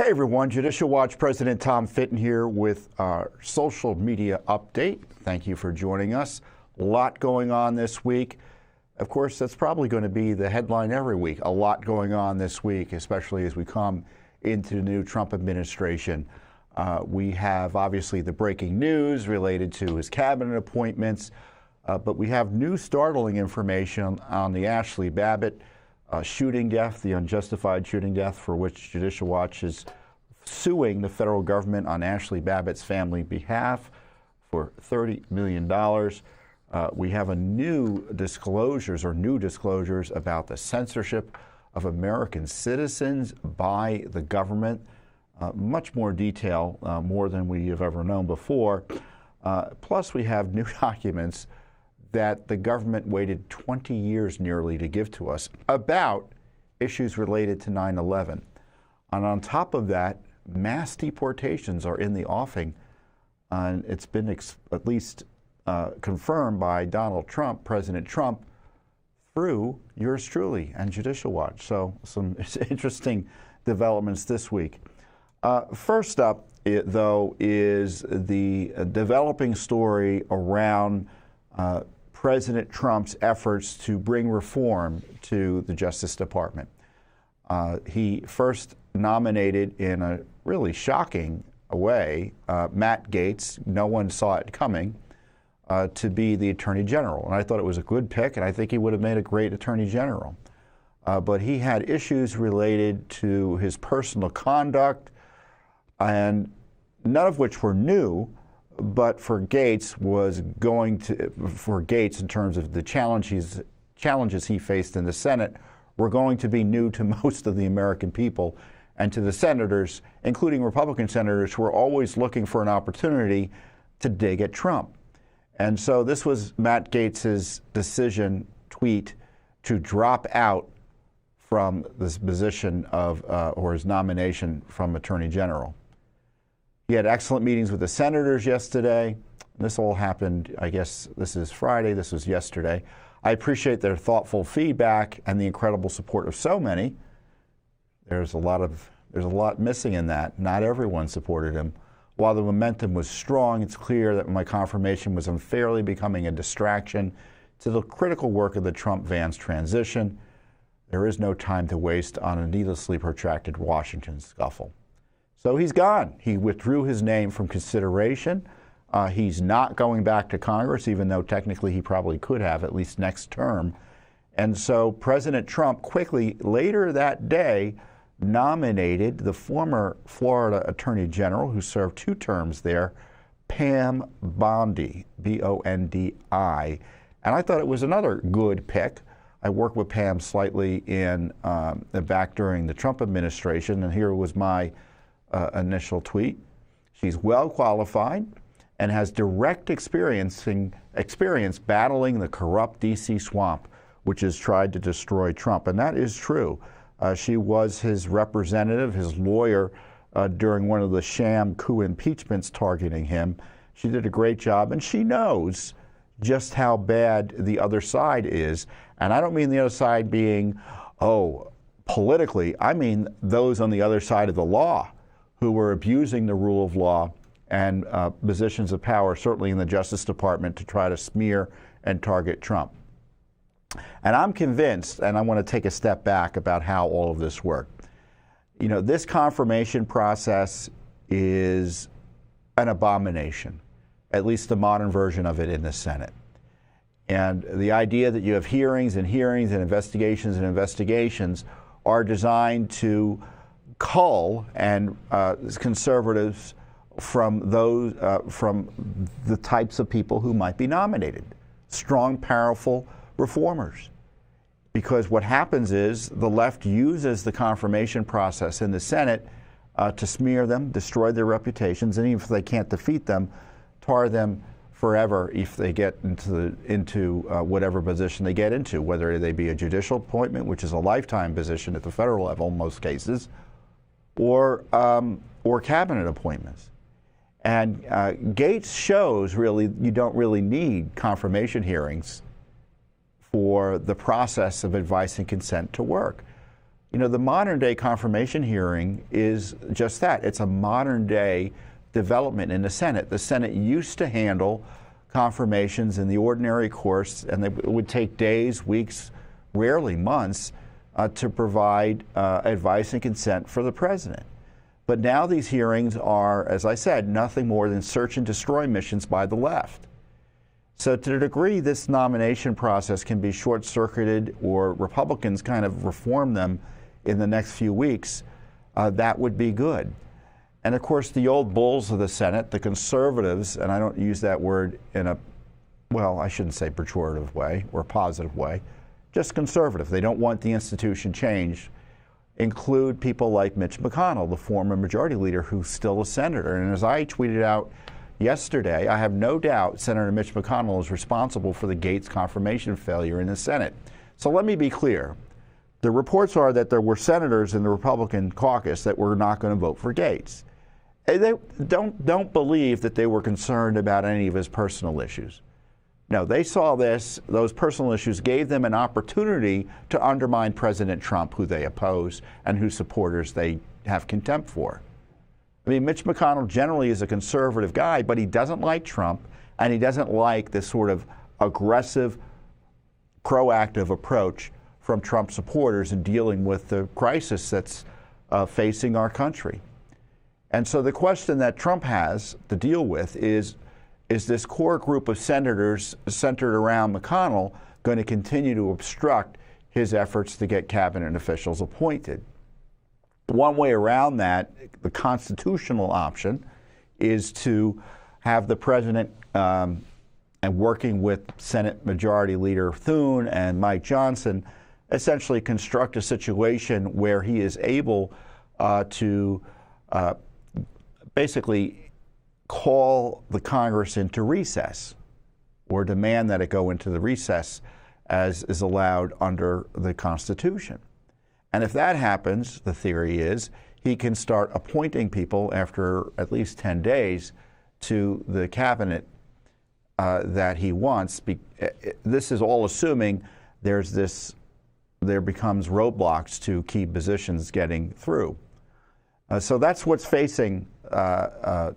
Hi, everyone. Judicial Watch President Tom Fitton here with our social media update. Thank you for joining us. A lot going on this week. Of course, that's probably going to be the headline every week. A lot going on this week, especially as we come into the new Trump administration. We have, obviously, the breaking news related to his cabinet appointments, but we have new startling information on the Ashli Babbitt shooting death, the unjustified shooting death for which Judicial Watch is suing the federal government on Ashli Babbitt's family behalf for $30 million. We have new disclosures about the censorship of American citizens by the government. Much more detail, more than we have ever known before. Plus, we have new documents that the government waited 20 years nearly to give to us about issues related to 9/11. And on top of that, mass deportations are in the offing. And it's been at least confirmed by Donald Trump, President Trump, through yours truly and Judicial Watch. So some interesting developments this week. First up, though, is the developing story around President Trump's efforts to bring reform to the Justice Department. He first nominated, in a really shocking way, Matt Gaetz. No one saw it coming, to be the Attorney General. And I thought it was a good pick, and I think he would have made a great Attorney General. But he had issues related to his personal conduct, and none of which were new. But for Gaetz in terms of the challenges he faced in the Senate, were going to be new to most of the American people and to the senators, including Republican senators, who are always looking for an opportunity to dig at Trump. And so this was Matt Gaetz's decision tweet to drop out from this position of, or his nomination from Attorney General. He had excellent meetings with the senators yesterday. This all happened, I guess this is Friday, this was yesterday. I appreciate their thoughtful feedback and the incredible support of so many. There's a lot missing in that. Not everyone supported him. While the momentum was strong, it's clear that my confirmation was unfairly becoming a distraction to the critical work of the Trump-Vance transition. There is no time to waste on a needlessly protracted Washington scuffle. So he's gone. He withdrew his name from consideration. He's not going back to Congress, even though technically he probably could have, at least next term. And so President Trump quickly, later that day, nominated the former Florida Attorney General, who served 2 terms there, Pam Bondi, B-O-N-D-I. And I thought it was another good pick. I worked with Pam slightly back during the Trump administration, and here was my initial tweet. She's well qualified and has direct experience battling the corrupt D.C. swamp, which has tried to destroy Trump. And that is true. She was his representative, his lawyer, during one of the sham coup impeachments targeting him. She did a great job, and she knows just how bad the other side is. And I don't mean the other side being, politically. I mean those on the other side of the law, who were abusing the rule of law and positions of power, certainly in the Justice Department, to try to smear and target Trump. And I'm convinced, and I want to take a step back about how all of this worked. You know, this confirmation process is an abomination, at least the modern version of it in the Senate. And the idea that you have hearings and hearings and investigations are designed to cull and conservatives from the types of people who might be nominated, strong, powerful reformers. Because what happens is the left uses the confirmation process in the Senate to smear them, destroy their reputations, and even if they can't defeat them, tar them forever if they get into whatever position they get into, whether they be a judicial appointment, which is a lifetime position at the federal level in most cases, or cabinet appointments. And Gaetz shows really you don't really need confirmation hearings for the process of advice and consent to work. You know, the modern day confirmation hearing is just that. It's a modern day development in the Senate. The Senate used to handle confirmations in the ordinary course, and it would take days, weeks, rarely months, to provide advice and consent for the president. But now these hearings are, as I said, nothing more than search and destroy missions by the left. So to the degree this nomination process can be short-circuited or Republicans kind of reform them in the next few weeks, that would be good. And of course, the old bulls of the Senate, the conservatives, and I don't use that word in a, well, I shouldn't say pejorative way or positive way, just conservative. They don't want the institution changed. Include people like Mitch McConnell, the former majority leader who's still a senator. And as I tweeted out yesterday, I have no doubt Senator Mitch McConnell is responsible for the Gates confirmation failure in the Senate. So let me be clear. The reports are that there were senators in the Republican caucus that were not going to vote for Gates. They don't believe that they were concerned about any of his personal issues. No, they saw those personal issues gave them an opportunity to undermine President Trump, who they oppose and whose supporters they have contempt for. I mean, Mitch McConnell generally is a conservative guy, but he doesn't like Trump, and he doesn't like this sort of aggressive, proactive approach from Trump supporters in dealing with the crisis that's facing our country. And so the question that Trump has to deal with is this core group of senators centered around McConnell going to continue to obstruct his efforts to get cabinet officials appointed? One way around that, the constitutional option, is to have the president, and working with Senate Majority Leader Thune and Mike Johnson, essentially construct a situation where he is able to basically call the Congress into recess or demand that it go into the recess as is allowed under the Constitution. And if that happens, the theory is he can start appointing people after at least 10 days to the cabinet that he wants. This is all assuming there becomes roadblocks to key positions getting through. So that's what's facing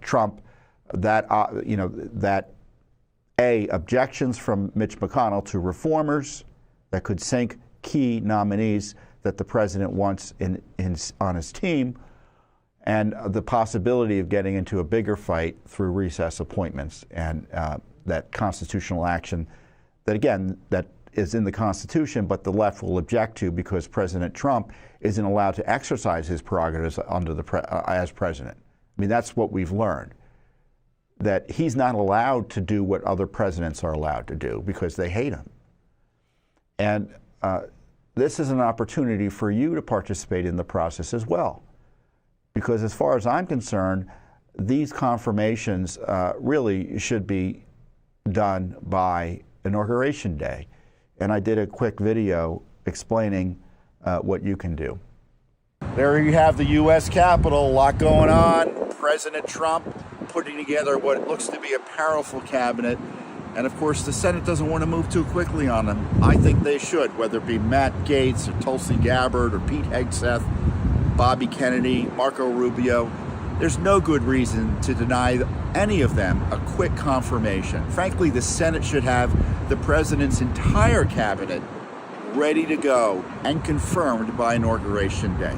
Trump. That objections from Mitch McConnell to reformers that could sink key nominees that the president wants on his team, and the possibility of getting into a bigger fight through recess appointments and that constitutional action that, again, that is in the Constitution, but the left will object to because President Trump isn't allowed to exercise his prerogatives as president. I mean, that's what we've learned, that he's not allowed to do what other presidents are allowed to do because they hate him. And this is an opportunity for you to participate in the process as well. Because as far as I'm concerned, these confirmations really should be done by Inauguration Day. And I did a quick video explaining what you can do. There you have the U.S. Capitol, a lot going on. President Trump putting together what looks to be a powerful cabinet. And of course, the Senate doesn't want to move too quickly on them. I think they should, whether it be Matt Gaetz or Tulsi Gabbard or Pete Hegseth, Bobby Kennedy, Marco Rubio. There's no good reason to deny any of them a quick confirmation. Frankly, the Senate should have the president's entire cabinet ready to go and confirmed by Inauguration Day.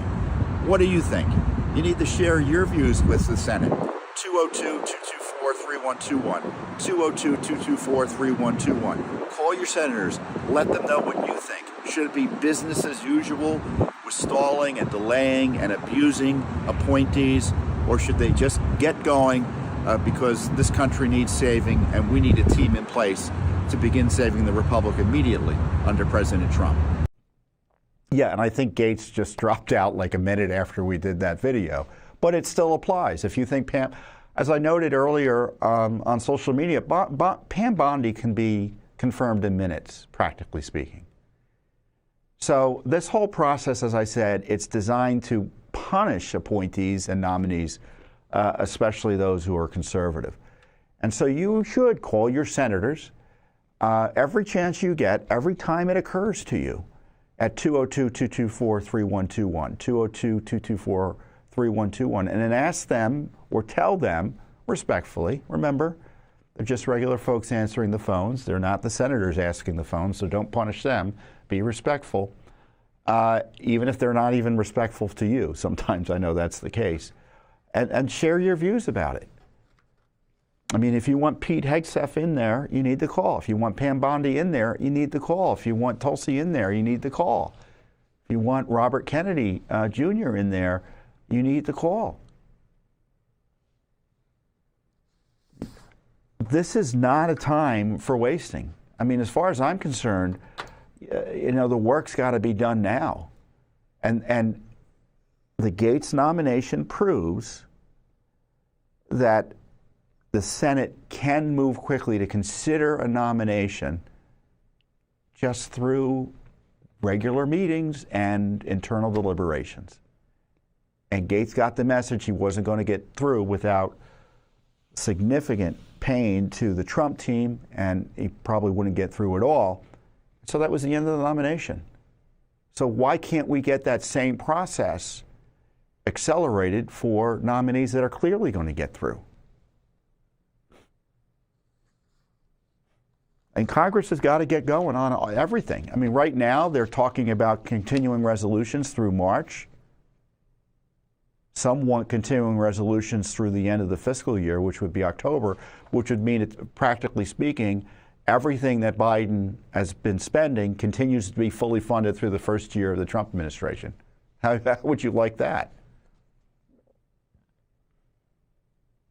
What do you think? You need to share your views with the Senate. 202-224-3121. 202-224-3121. Call your senators. Let them know what you think. Should it be business as usual with stalling and delaying and abusing appointees, or should they just get going because this country needs saving and we need a team in place to begin saving the republic immediately under President Trump? Yeah, and I think Gaetz just dropped out like a minute after we did that video. But it still applies. If you think Pam, as I noted earlier on social media, Pam Bondi can be confirmed in minutes, practically speaking. So this whole process, as I said, it's designed to punish appointees and nominees, especially those who are conservative. And so you should call your senators every chance you get, every time it occurs to you. at 202-224-3121, 202-224-3121, and then ask them or tell them respectfully, remember, they're just regular folks answering the phones. They're not the senators asking the phones, so don't punish them. Be respectful, even if they're not even respectful to you. Sometimes I know that's the case. And share your views about it. I mean, if you want Pete Hegseth in there, you need to call. If you want Pam Bondi in there, you need to call. If you want Tulsi in there, you need to call. If you want Robert Kennedy Jr. in there, you need to call. This is not a time for wasting. I mean, as far as I'm concerned, the work's got to be done now. And the Gates nomination proves that the Senate can move quickly to consider a nomination just through regular meetings and internal deliberations. And Gates got the message he wasn't going to get through without significant pain to the Trump team, and he probably wouldn't get through at all. So that was the end of the nomination. So why can't we get that same process accelerated for nominees that are clearly going to get through? And Congress has got to get going on everything. I mean, right now they're talking about continuing resolutions through March. Some want continuing resolutions through the end of the fiscal year, which would be October, which would mean, practically speaking, everything that Biden has been spending continues to be fully funded through the first year of the Trump administration. How would you like that?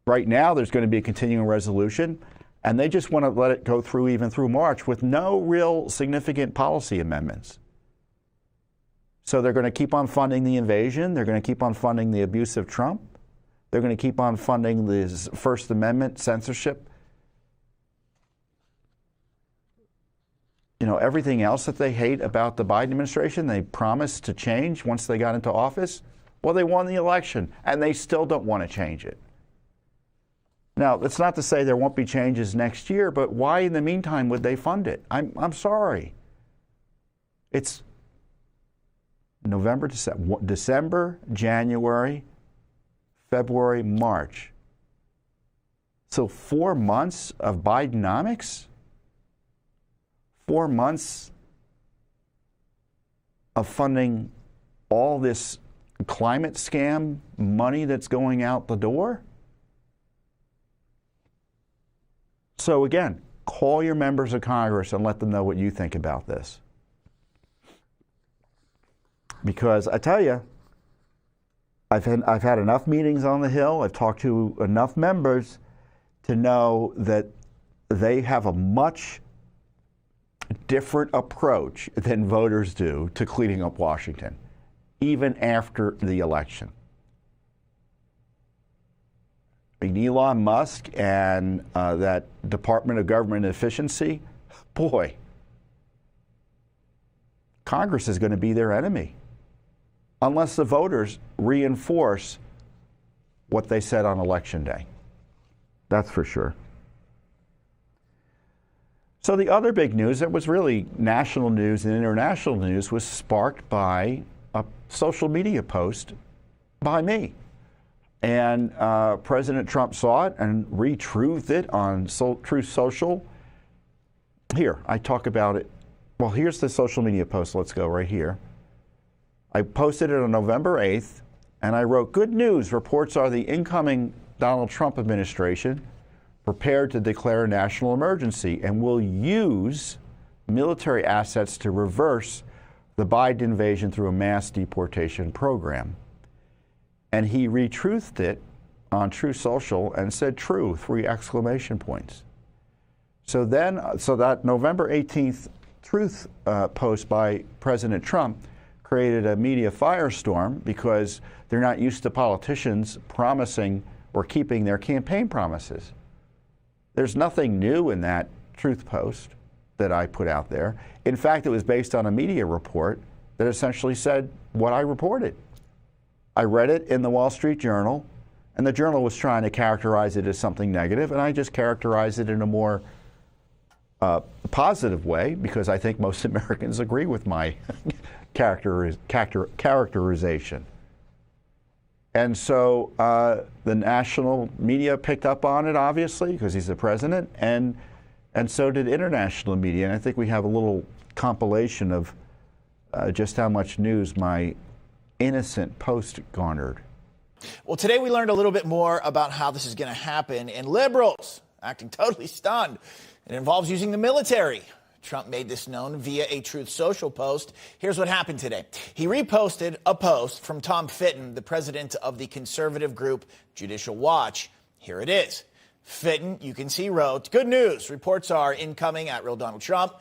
Right now, there's going to be a continuing resolution, and they just want to let it go through even through March with no real significant policy amendments. So they're going to keep on funding the invasion. They're going to keep on funding the abuse of Trump. They're going to keep on funding the First Amendment censorship. Everything else that they hate about the Biden administration, they promised to change once they got into office. Well, they won the election, and they still don't want to change it. Now, that's not to say there won't be changes next year, but why in the meantime would they fund it? I'm sorry. It's November, December, January, February, March. So 4 months of Bidenomics? 4 months of funding all this climate scam money that's going out the door? So again, call your members of Congress and let them know what you think about this. Because I tell you, I've had enough meetings on the Hill, I've talked to enough members to know that they have a much different approach than voters do to cleaning up Washington, even after the election. I mean, Elon Musk and that Department of Government Efficiency, boy, Congress is going to be their enemy unless the voters reinforce what they said on Election Day. That's for sure. So the other big news that was really national news and international news was sparked by a social media post by me. And President Trump saw it and retruthed it on Truth Social. Here, I talk about it. Well, here's the social media post. Let's go right here. I posted it on November 8th, and I wrote, "Good news. Reports are the incoming Donald Trump administration prepared to declare a national emergency and will use military assets to reverse the Biden invasion through a mass deportation program." And he retruthed it on Truth Social and said, "True," 3 exclamation points. So that November 18th Truth post by President Trump created a media firestorm because they're not used to politicians promising or keeping their campaign promises. There's nothing new in that Truth post that I put out there. In fact, it was based on a media report that essentially said what I reported. I read it in the Wall Street Journal, and the Journal was trying to characterize it as something negative, and I just characterized it in a more positive way, because I think most Americans agree with my characterization. And so the national media picked up on it, obviously, because he's the president, and so did international media. And I think we have a little compilation of just how much news my innocent post garnered. Well, today we learned a little bit more about how this is going to happen, and liberals acting totally stunned. It involves using the military. Trump made this known via a Truth Social post. Here's what happened today. He reposted a post from Tom Fitton, the president of the conservative group Judicial Watch. Here it is. Fitton, you can see, wrote, "Good news. Reports are incoming at Real Donald Trump.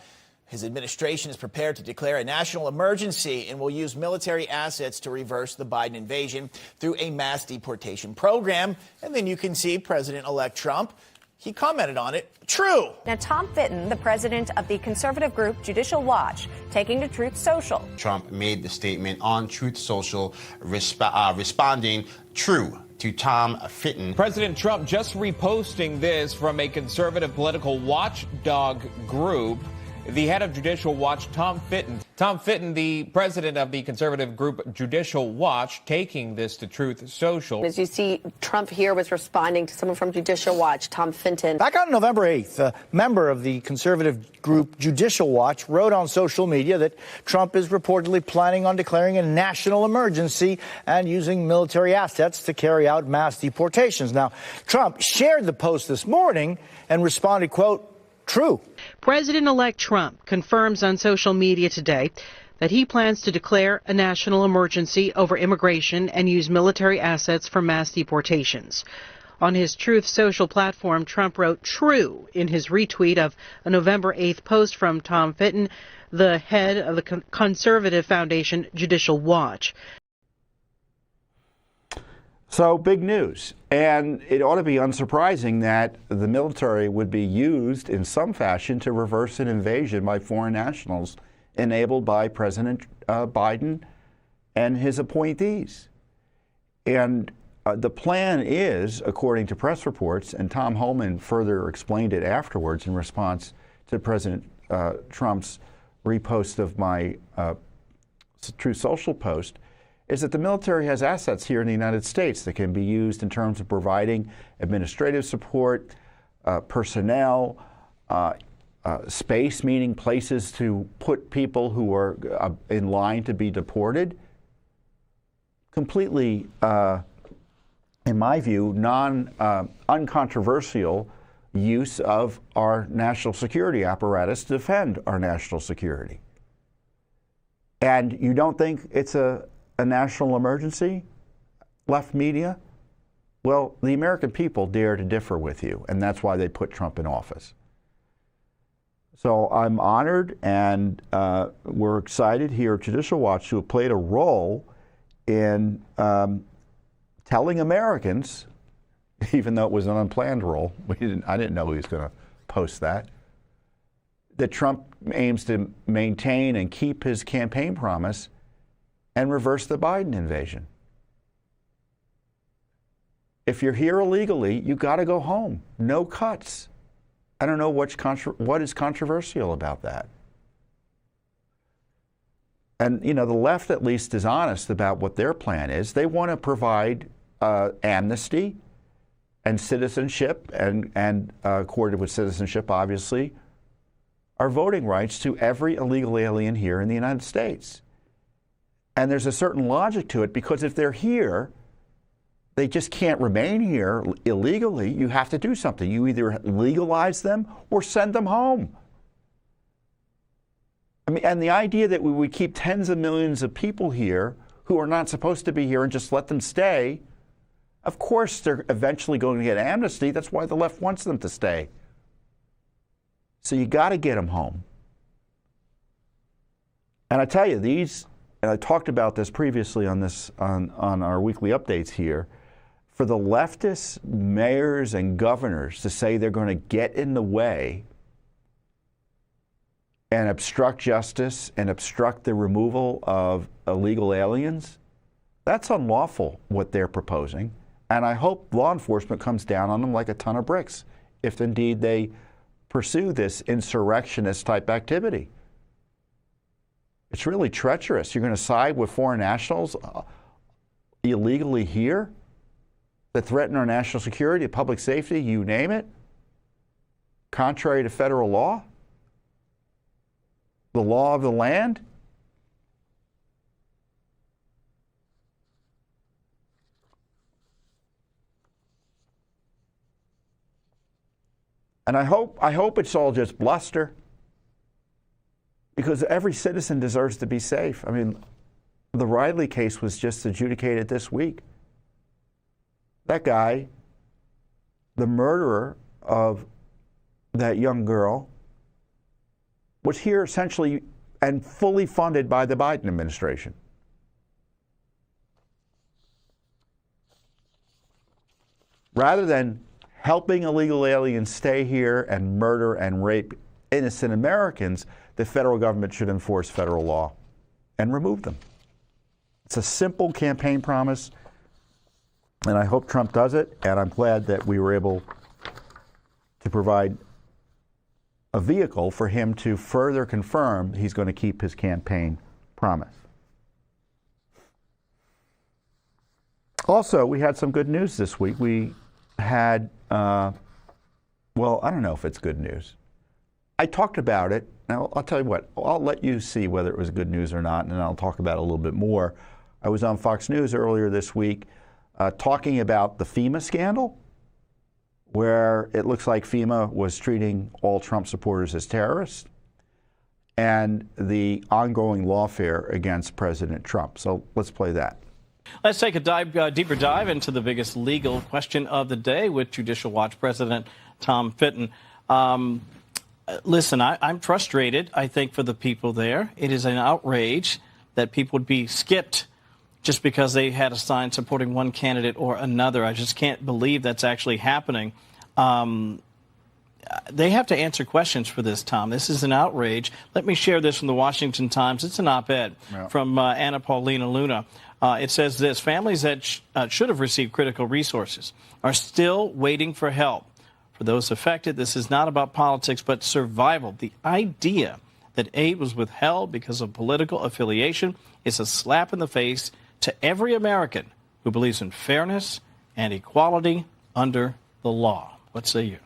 His administration is prepared to declare a national emergency and will use military assets to reverse the Biden invasion through a mass deportation program." And then you can see President-elect Trump. He commented on it. True. Now, Tom Fitton, the president of the conservative group Judicial Watch, taking to Truth Social. Trump made the statement on Truth Social, responding true to Tom Fitton. President Trump just reposting this from a conservative political watchdog group. The head of Judicial Watch, Tom Fitton. Tom Fitton, the president of the conservative group Judicial Watch, taking this to Truth Social. As you see, Trump here was responding to someone from Judicial Watch, Tom Fitton. Back on November 8th, a member of the conservative group Judicial Watch wrote on social media that Trump is reportedly planning on declaring a national emergency and using military assets to carry out mass deportations. Now, Trump shared the post this morning and responded, quote, "True." President-elect Trump confirms on social media today that he plans to declare a national emergency over immigration and use military assets for mass deportations. On his Truth Social platform, Trump wrote "true" in his retweet of a November 8th post from Tom Fitton, the head of the conservative foundation Judicial Watch. So big news. And it ought to be unsurprising that the military would be used in some fashion to reverse an invasion by foreign nationals enabled by President Biden and his appointees. And the plan is, according to press reports, and Tom Homan further explained it afterwards in response to President Trump's repost of my Truth Social post, is that the military has assets here in the United States that can be used in terms of providing administrative support, personnel, space, meaning places to put people who are in line to be deported. Completely, in my view, uncontroversial use of our national security apparatus to defend our national security. And you don't think it's a national emergency, left media? Well, the American people dare to differ with you, and that's why they put Trump in office. So I'm honored, and we're excited here at Judicial Watch to have played a role in telling Americans, even though it was an unplanned role, I didn't know he was going to post that Trump aims to maintain and keep his campaign promise and reverse the Biden invasion. If you're here illegally, you got to go home. No cuts. I don't know what is controversial about that. And, you know, the left at least is honest about what their plan is. They want to provide amnesty and citizenship, and accorded with citizenship, obviously, are voting rights to every illegal alien here in the United States. And there's a certain logic to it, because if they're here, they just can't remain here illegally. You have to do something. You either legalize them or send them home. I mean, and the idea that we would keep tens of millions of people here who are not supposed to be here and just let them stay, of course they're eventually going to get amnesty. That's why the left wants them to stay. So you got to get them home. And I tell you, and I talked about this previously on our weekly updates here, for the leftist mayors and governors to say they're going to get in the way and obstruct justice and obstruct the removal of illegal aliens, that's unlawful, what they're proposing. And I hope law enforcement comes down on them like a ton of bricks if indeed they pursue this insurrectionist type activity. It's really treacherous. You're going to side with foreign nationals illegally here that threaten our national security, public safety, you name it, contrary to federal law, the law of the land. And I hope it's all just bluster, because every citizen deserves to be safe. I mean, the Riley case was just adjudicated this week. That guy, the murderer of that young girl, was here essentially and fully funded by the Biden administration. Rather than helping illegal aliens stay here and murder and rape innocent Americans, the federal government should enforce federal law and remove them. It's a simple campaign promise, and I hope Trump does it, and I'm glad that we were able to provide a vehicle for him to further confirm he's going to keep his campaign promise. Also, we had some good news this week. We had, well, I don't know if it's good news. I talked about it. Now, I'll tell you what, I'll let you see whether it was good news or not, and then I'll talk about it a little bit more. I was on Fox News earlier this week talking about the FEMA scandal, where it looks like FEMA was treating all Trump supporters as terrorists, and the ongoing lawfare against President Trump. So let's play that. Let's take a deeper dive into the biggest legal question of the day with Judicial Watch President Tom Fitton. Listen, I'm frustrated, I think, for the people there. It is an outrage that people would be skipped just because they had a sign supporting one candidate or another. I just can't believe that's actually happening. They have to answer questions for this, Tom. This is an outrage. Let me share this from the Washington Times. It's an op-ed from Anna Paulina Luna. It says this: families that should have received critical resources are still waiting for help. For those affected, this is not about politics, but survival. The idea that aid was withheld because of political affiliation is a slap in the face to every American who believes in fairness and equality under the law. What say you?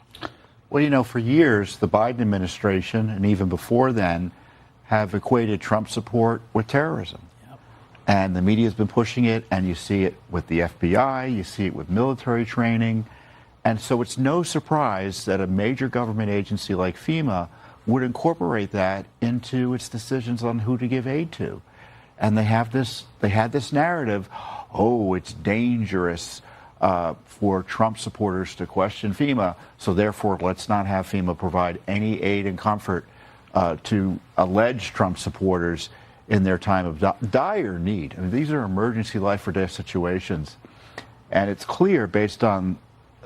Well, you know, for years, the Biden administration, and even before then, have equated Trump support with terrorism. Yep. And the media has been pushing it, and you see it with the FBI, you see it with military training. And so it's no surprise that a major government agency like FEMA would incorporate that into its decisions on who to give aid to. And they had this narrative, oh, it's dangerous for Trump supporters to question FEMA, so therefore let's not have FEMA provide any aid and comfort to alleged Trump supporters in their time of dire need. I mean, these are emergency life or death situations. And it's clear based on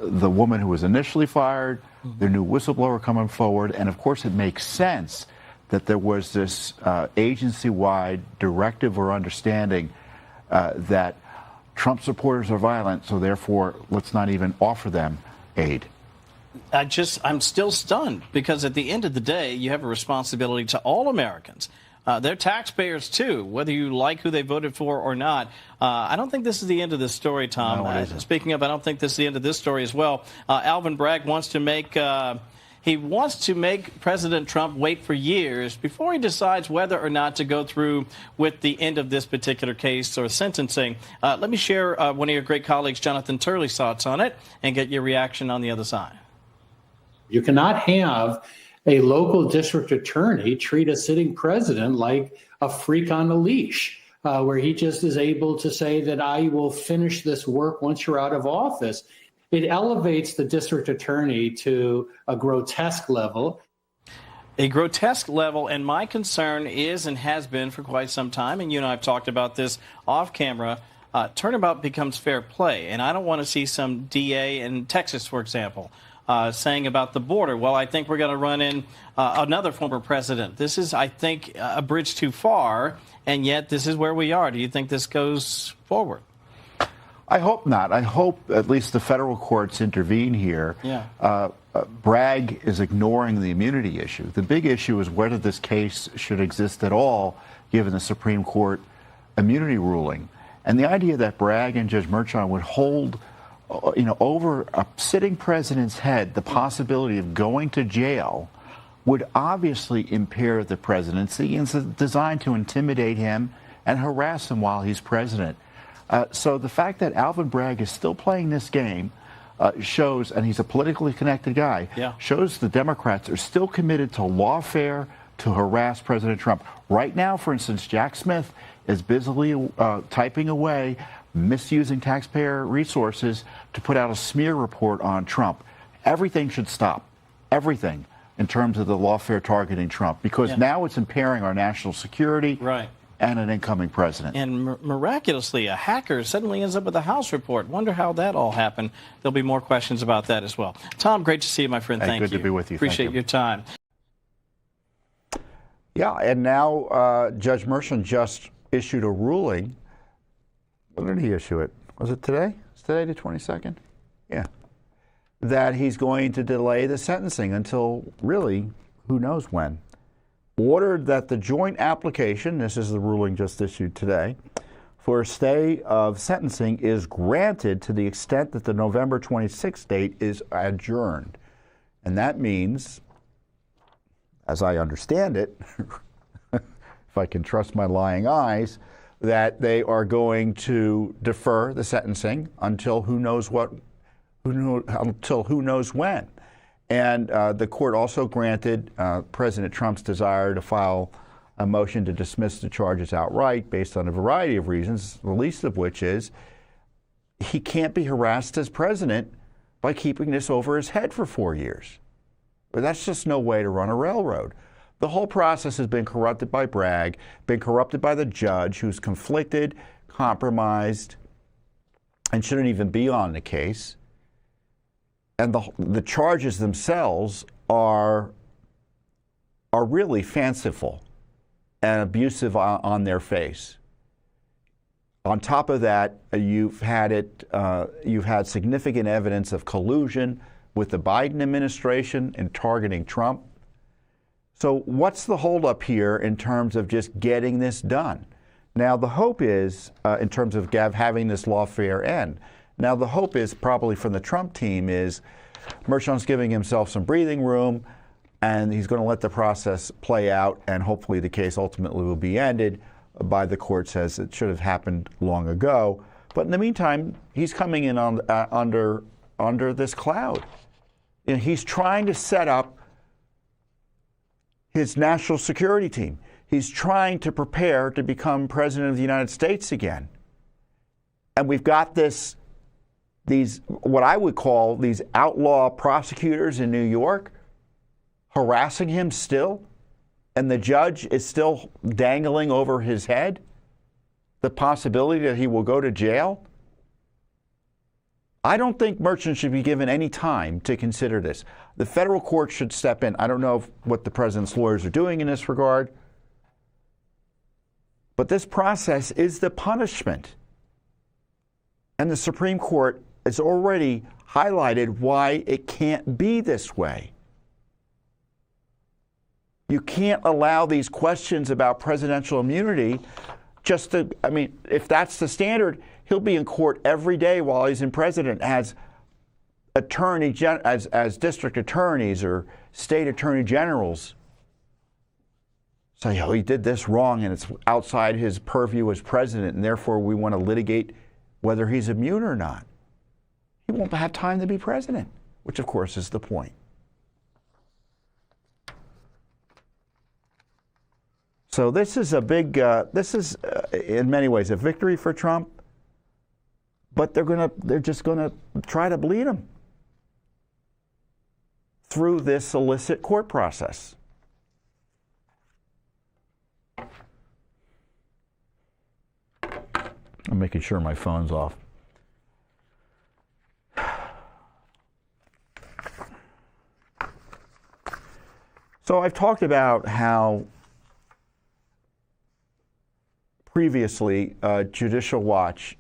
the woman who was initially fired, the new whistleblower coming forward, and of course it makes sense that there was this agency-wide directive or understanding that Trump supporters are violent, so therefore let's not even offer them aid. I'm still stunned, because at the end of the day, you have a responsibility to all Americans. They're taxpayers, too, whether you like who they voted for or not. I don't think this is the end of this story, Tom. No, Speaking of, I don't think this is the end of this story as well. Alvin Bragg wants to make President Trump wait for years before he decides whether or not to go through with the end of this particular case or sentencing. Let me share one of your great colleagues, Jonathan Turley's thoughts on it, and get your reaction on the other side. You cannot have a local district attorney treat a sitting president like a freak on a leash, where he just is able to say that I will finish this work once you're out of office. It elevates the district attorney to a grotesque level. A grotesque level, and my concern is and has been for quite some time, and you and I have talked about this off camera, turnabout becomes fair play. And I don't want to see some DA in Texas, for example, saying about the border, well, I think we're going to run in another former president. This is, I think, a bridge too far, and yet this is where we are. Do you think this goes forward? I hope not. I hope at least the federal courts intervene here. Yeah. Bragg is ignoring the immunity issue. The big issue is whether this case should exist at all, given the Supreme Court immunity ruling. And the idea that Bragg and Judge Merchan would hold, over a sitting president's head the possibility of going to jail would obviously impair the presidency and is designed to intimidate him and harass him while he's president. So the fact that Alvin Bragg is still playing this game shows, and he's a politically connected guy, shows the Democrats are still committed to lawfare to harass President Trump. Right now, for instance, Jack Smith is busily typing away, misusing taxpayer resources to put out a smear report on Trump. Everything should stop. Everything in terms of the lawfare targeting Trump, because now it's impairing our national security. Right. And an incoming president. And miraculously, a hacker suddenly ends up with a House report. Wonder how that all happened. There'll be more questions about that as well. Tom, great to see you, my friend. Thank you. Good to be with you. Appreciate your time. Yeah, and now Judge Merchan just issued a ruling. When did he issue it? Was it today? Is today the 22nd? Yeah. That he's going to delay the sentencing until really, who knows when. Ordered that the joint application, this is the ruling just issued today, for a stay of sentencing is granted to the extent that the November 26th date is adjourned. And that means, as I understand it, if I can trust my lying eyes, that they are going to defer the sentencing until who knows when. And the court also granted President Trump's desire to file a motion to dismiss the charges outright based on a variety of reasons, the least of which is he can't be harassed as president by keeping this over his head for 4 years. But that's just no way to run a railroad. The whole process has been corrupted by Bragg, been corrupted by the judge who's conflicted, compromised, and shouldn't even be on the case. And the charges themselves are really fanciful and abusive on their face. On top of that, you've had significant evidence of collusion with the Biden administration in targeting Trump. So what's the holdup here in terms of just getting this done? Now, the hope is, in terms of having this lawfare end, now, the hope is probably from the Trump team is Merchan's giving himself some breathing room, and he's going to let the process play out, and hopefully the case ultimately will be ended by the courts as it should have happened long ago. But in the meantime, he's coming in under this cloud. And he's trying to set up his national security team. He's trying to prepare to become president of the United States again. And we've got these, what I would call these outlaw prosecutors in New York harassing him still, and the judge is still dangling over his head the possibility that he will go to jail. I don't think Merchan should be given any time to consider this. The federal court should step in. I don't know what the president's lawyers are doing in this regard, but this process is the punishment. And the Supreme Court has already highlighted why it can't be this way. You can't allow these questions about presidential immunity just to, I mean, if that's the standard, he'll be in court every day while he's in president as as district attorneys or state attorney generals say, oh, he did this wrong and it's outside his purview as president, and therefore we want to litigate whether he's immune or not. He won't have time to be president, which of course is the point. So this is a big, in many ways a victory for Trump, but they're just gonna try to bleed him through this illicit court process. I'm making sure my phone's off. So I've talked about how previously Judicial Watch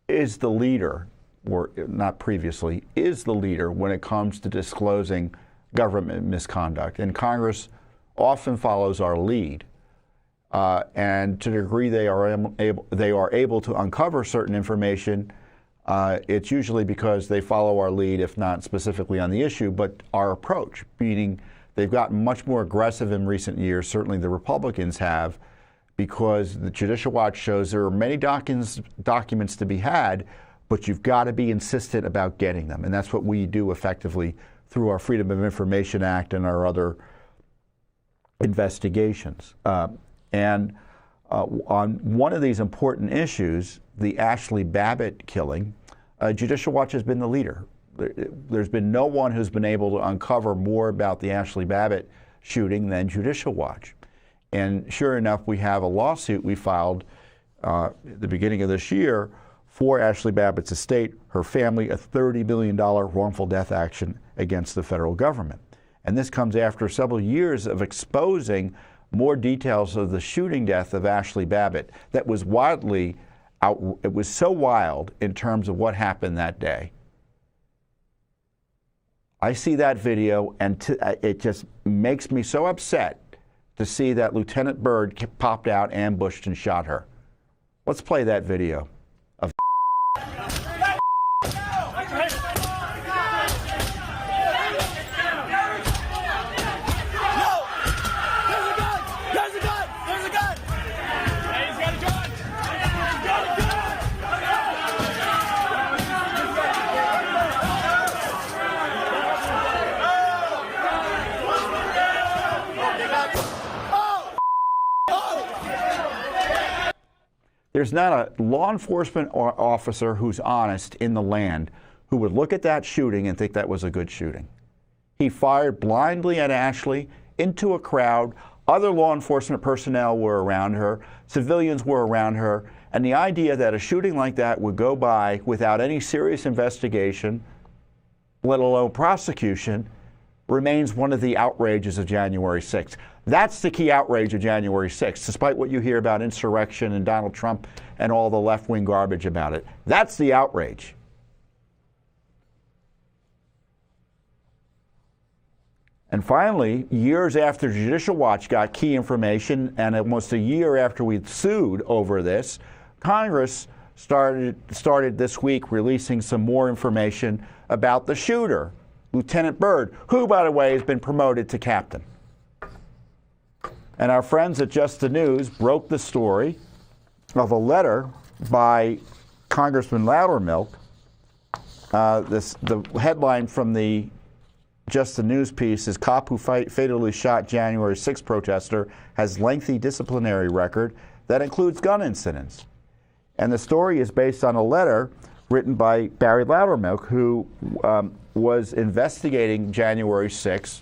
is the leader, or not previously, is the leader when it comes to disclosing government misconduct. And Congress often follows our lead. And to the degree they are able to uncover certain information, it's usually because they follow our lead, if not specifically on the issue, but our approach, meaning they've gotten much more aggressive in recent years, certainly the Republicans have, because the Judicial Watch shows there are many documents to be had, but you've got to be insistent about getting them. And that's what we do effectively through our Freedom of Information Act and our other investigations. On one of these important issues, the Ashli Babbitt killing, Judicial Watch has been the leader. There's been no one who's been able to uncover more about the Ashli Babbitt shooting than Judicial Watch. And sure enough, we have a lawsuit we filed at the beginning of this year for Ashli Babbitt's estate, her family, a $30 billion wrongful death action against the federal government. And this comes after several years of exposing more details of the shooting death of Ashli Babbitt that was it was so wild in terms of what happened that day. I see that video and it just makes me so upset to see that Lieutenant Byrd popped out, ambushed, and shot her. Let's play that video of There's not a law enforcement officer who's honest in the land who would look at that shooting and think that was a good shooting. He fired blindly at Ashli into a crowd. Other law enforcement personnel were around her. Civilians were around her. And the idea that a shooting like that would go by without any serious investigation, let alone prosecution, remains one of the outrages of January 6th. That's the key outrage of January 6th, despite what you hear about insurrection and Donald Trump and all the left-wing garbage about it. That's the outrage. And finally, years after Judicial Watch got key information, and almost a year after we'd sued over this, Congress started this week releasing some more information about the shooter, Lieutenant Byrd, who, by the way, has been promoted to captain. And our friends at Just the News broke the story of a letter by Congressman Loudermilk. The headline from the Just the News piece is "Cop who fatally shot January 6 protester has lengthy disciplinary record that includes gun incidents." And the story is based on a letter written by Barry Loudermilk, who was investigating January 6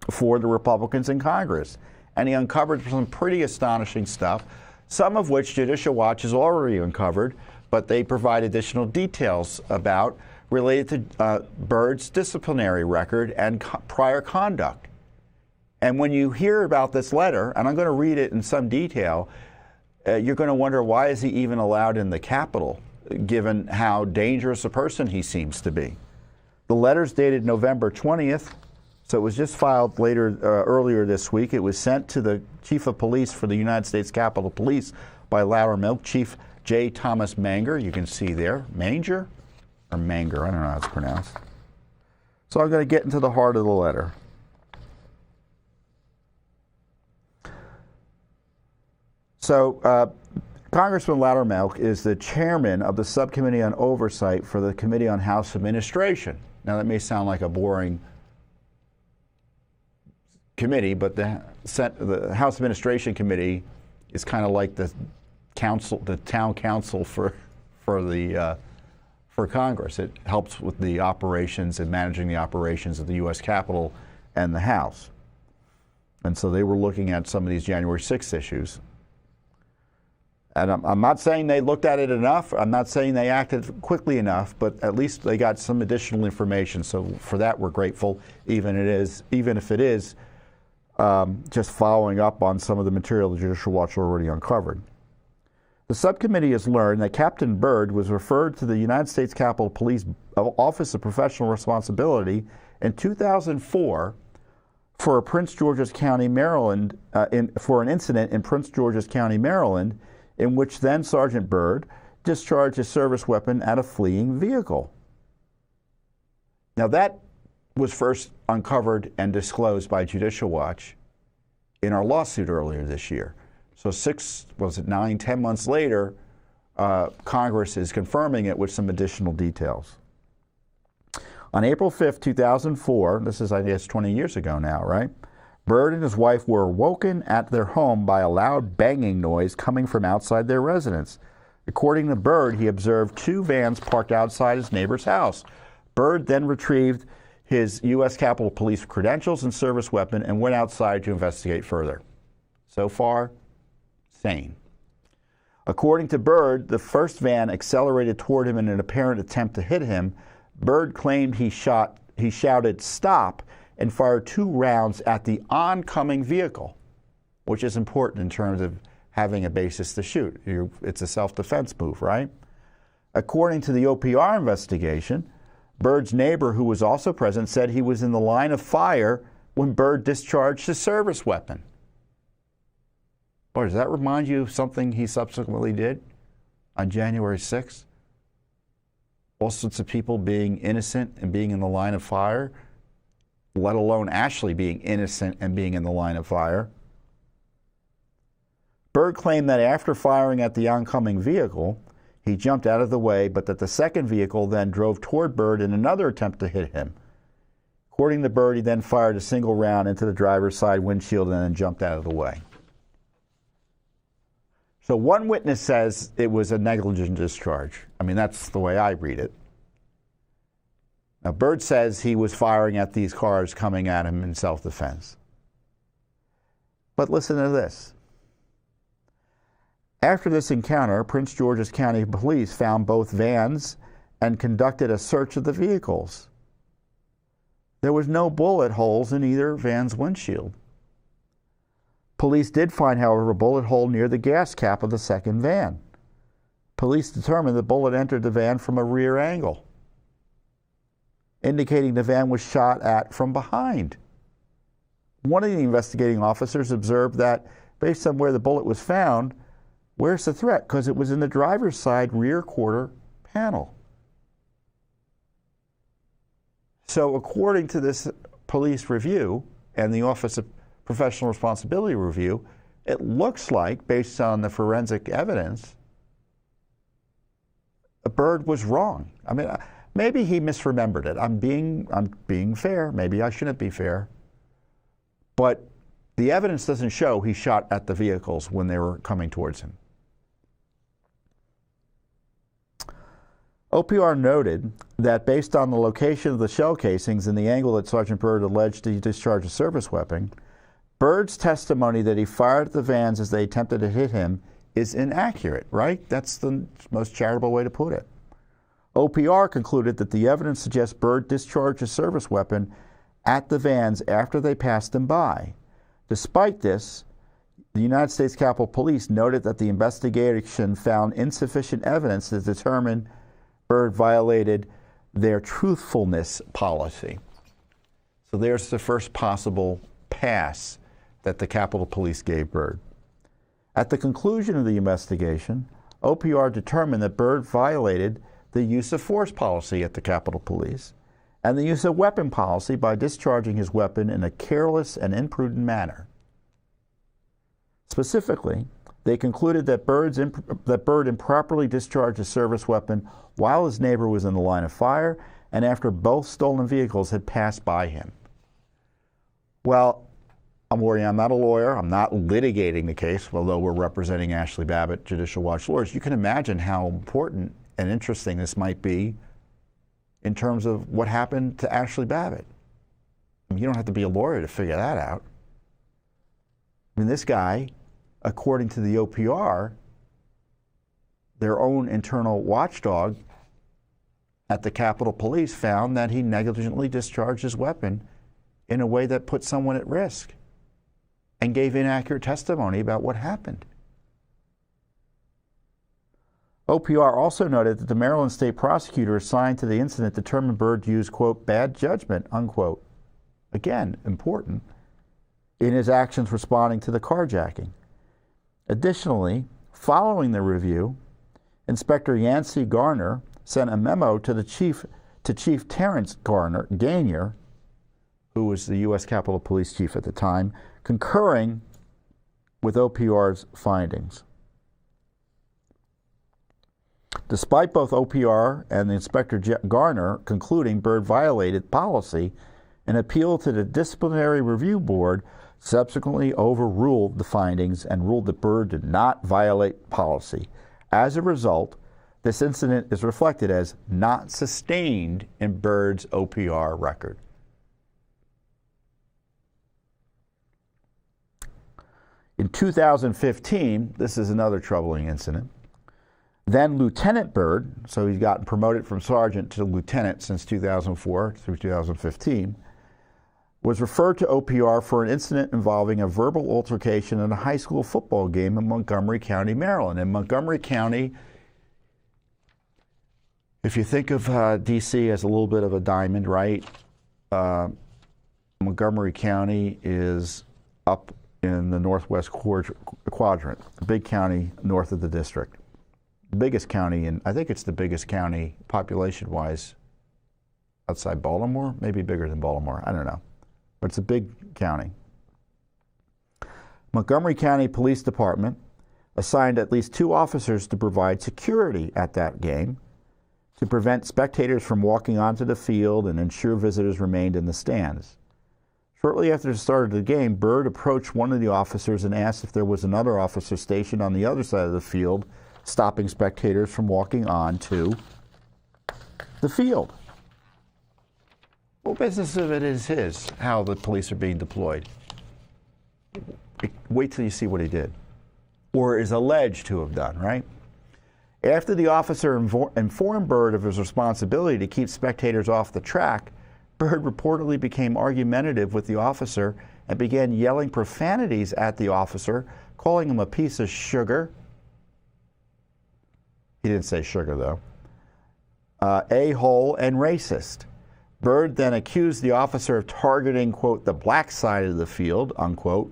for the Republicans in Congress. And he uncovered some pretty astonishing stuff, some of which Judicial Watch has already uncovered, but they provide additional details about related to Byrd's disciplinary record and prior conduct. And when you hear about this letter, and I'm going to read it in some detail, you're going to wonder, why is he even allowed in the Capitol, given how dangerous a person he seems to be? The letter's dated November 20th. So it was just filed earlier this week. It was sent to the Chief of Police for the United States Capitol Police by Loudermilk, Chief J. Thomas Manger. You can see there, Manger or Manger, I don't know how it's pronounced. So I'm going to get into the heart of the letter. So Congressman Loudermilk is the chairman of the Subcommittee on Oversight for the Committee on House Administration. Now that may sound like a boring committee, but the House Administration Committee is kind of like the council, the town council for Congress. It helps with the operations and managing the operations of the U.S. Capitol and the House. And so they were looking at some of these January 6th issues. And I'm not saying they looked at it enough. I'm not saying they acted quickly enough, but at least they got some additional information. So for that, we're grateful, even if it is just following up on some of the material the Judicial Watch already uncovered. The subcommittee has learned that Captain Byrd was referred to the United States Capitol Police Office of Professional Responsibility in 2004 for Prince George's County, Maryland, for an incident in Prince George's County, Maryland, in which then Sergeant Byrd discharged his service weapon at a fleeing vehicle. Now that was first uncovered and disclosed by Judicial Watch in our lawsuit earlier this year. So 10 months later, Congress is confirming it with some additional details. On April 5th, 2004, this is, I guess, 20 years ago now, right? Byrd and his wife were woken at their home by a loud banging noise coming from outside their residence. According to Byrd, he observed two vans parked outside his neighbor's house. Byrd then retrieved his U.S. Capitol Police credentials and service weapon and went outside to investigate further. So far, sane. According to Byrd, the first van accelerated toward him in an apparent attempt to hit him. Byrd claimed he shouted, "Stop," and fired 2 rounds at the oncoming vehicle, which is important in terms of having a basis to shoot. It's a self-defense move, right? According to the OPR investigation, Byrd's neighbor, who was also present, said he was in the line of fire when Byrd discharged his service weapon. Boy, does that remind you of something he subsequently did on January 6th? All sorts of people being innocent and being in the line of fire, let alone Ashli being innocent and being in the line of fire. Byrd claimed that after firing at the oncoming vehicle, he jumped out of the way, but that the second vehicle then drove toward Byrd in another attempt to hit him. According to Byrd, he then fired a single round into the driver's side windshield and then jumped out of the way. So one witness says it was a negligent discharge. I mean, that's the way I read it. Now, Byrd says he was firing at these cars coming at him in self-defense. But listen to this. After this encounter, Prince George's County Police found both vans and conducted a search of the vehicles. There was no bullet holes in either van's windshield. Police did find, however, a bullet hole near the gas cap of the second van. Police determined the bullet entered the van from a rear angle, indicating the van was shot at from behind. One of the investigating officers observed that, based on where the bullet was found, where's the threat? Because it was in the driver's side rear quarter panel. So according to this police review and the Office of Professional Responsibility review, it looks like, based on the forensic evidence, Byrd was wrong. I mean, maybe he misremembered it. I'm being fair. Maybe I shouldn't be fair. But the evidence doesn't show he shot at the vehicles when they were coming towards him. OPR noted that based on the location of the shell casings and the angle that Sergeant Byrd alleged he discharged a service weapon, Byrd's testimony that he fired at the vans as they attempted to hit him is inaccurate, right? That's the most charitable way to put it. OPR concluded that the evidence suggests Byrd discharged a service weapon at the vans after they passed him by. Despite this, the United States Capitol Police noted that the investigation found insufficient evidence to determine Byrd violated their truthfulness policy. So there's the first possible pass that the Capitol Police gave Byrd. At the conclusion of the investigation, OPR determined that Byrd violated the use of force policy at the Capitol Police and the use of weapon policy by discharging his weapon in a careless and imprudent manner. Specifically, they concluded that Byrd improperly discharged a service weapon while his neighbor was in the line of fire and after both stolen vehicles had passed by him. Well, I'm not a lawyer. I'm not litigating the case, although we're representing Ashli Babbitt, Judicial Watch lawyers. You can imagine how important and interesting this might be in terms of what happened to Ashli Babbitt. I mean, you don't have to be a lawyer to figure that out. I mean, this guy, according to the OPR, their own internal watchdog at the Capitol Police found that he negligently discharged his weapon in a way that put someone at risk and gave inaccurate testimony about what happened. OPR also noted that the Maryland state prosecutor assigned to the incident determined Byrd used, quote, bad judgment, unquote. Again, important, in his actions responding to the carjacking. Additionally, following the review, Inspector Yancey Garner sent a memo to Chief Terrence Gainier, who was the U.S. Capitol Police Chief at the time, concurring with OPR's findings. Despite both OPR and the Inspector Garner concluding Byrd violated policy, an appeal to the Disciplinary Review Board subsequently overruled the findings and ruled that Byrd did not violate policy. As a result, this incident is reflected as not sustained in Byrd's OPR record. In 2015, this is another troubling incident. Then Lieutenant Byrd, so he's gotten promoted from sergeant to lieutenant since 2004 through 2015, was referred to OPR for an incident involving a verbal altercation in a high school football game in Montgomery County, Maryland. In Montgomery County, if you think of D.C. as a little bit of a diamond, right? Montgomery County is up in the northwest quadrant, a big county north of the district. Biggest county, and I think it's the biggest county population-wise outside Baltimore, maybe bigger than Baltimore, I don't know. But it's a big county. Montgomery County Police Department assigned at least 2 officers to provide security at that game to prevent spectators from walking onto the field and ensure visitors remained in the stands. Shortly after the start of the game, Byrd approached one of the officers and asked if there was another officer stationed on the other side of the field, stopping spectators from walking on to the field. What business of it is his, how the police are being deployed? Wait till you see what he did, or is alleged to have done, right? After the officer informed Byrd of his responsibility to keep spectators off the track, Byrd reportedly became argumentative with the officer and began yelling profanities at the officer, calling him a piece of sugar. He didn't say sugar, though. A-hole and racist. Byrd then accused the officer of targeting, quote, the black side of the field, unquote,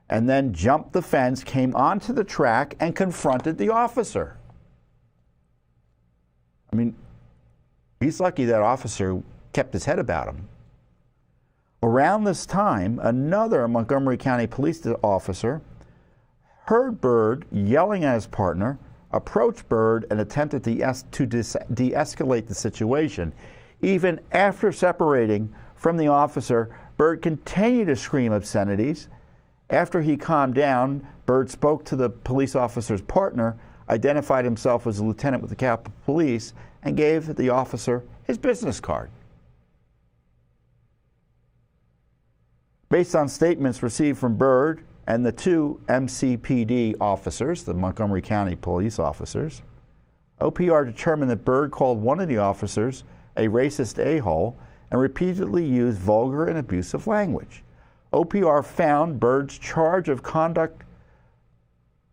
and then jumped the fence, came onto the track, and confronted the officer. I mean, he's lucky that officer kept his head about him. Around this time, another Montgomery County police officer heard Byrd yelling at his partner, approached Byrd, and attempted to de-escalate the situation. Even after separating from the officer, Byrd continued to scream obscenities. After he calmed down, Byrd spoke to the police officer's partner, identified himself as a lieutenant with the Capitol Police, and gave the officer his business card. Based on statements received from Byrd and the 2 MCPD officers, the Montgomery County police officers, OPR determined that Byrd called one of the officers a racist a-hole and repeatedly used vulgar and abusive language. OPR found Byrd's charge of conduct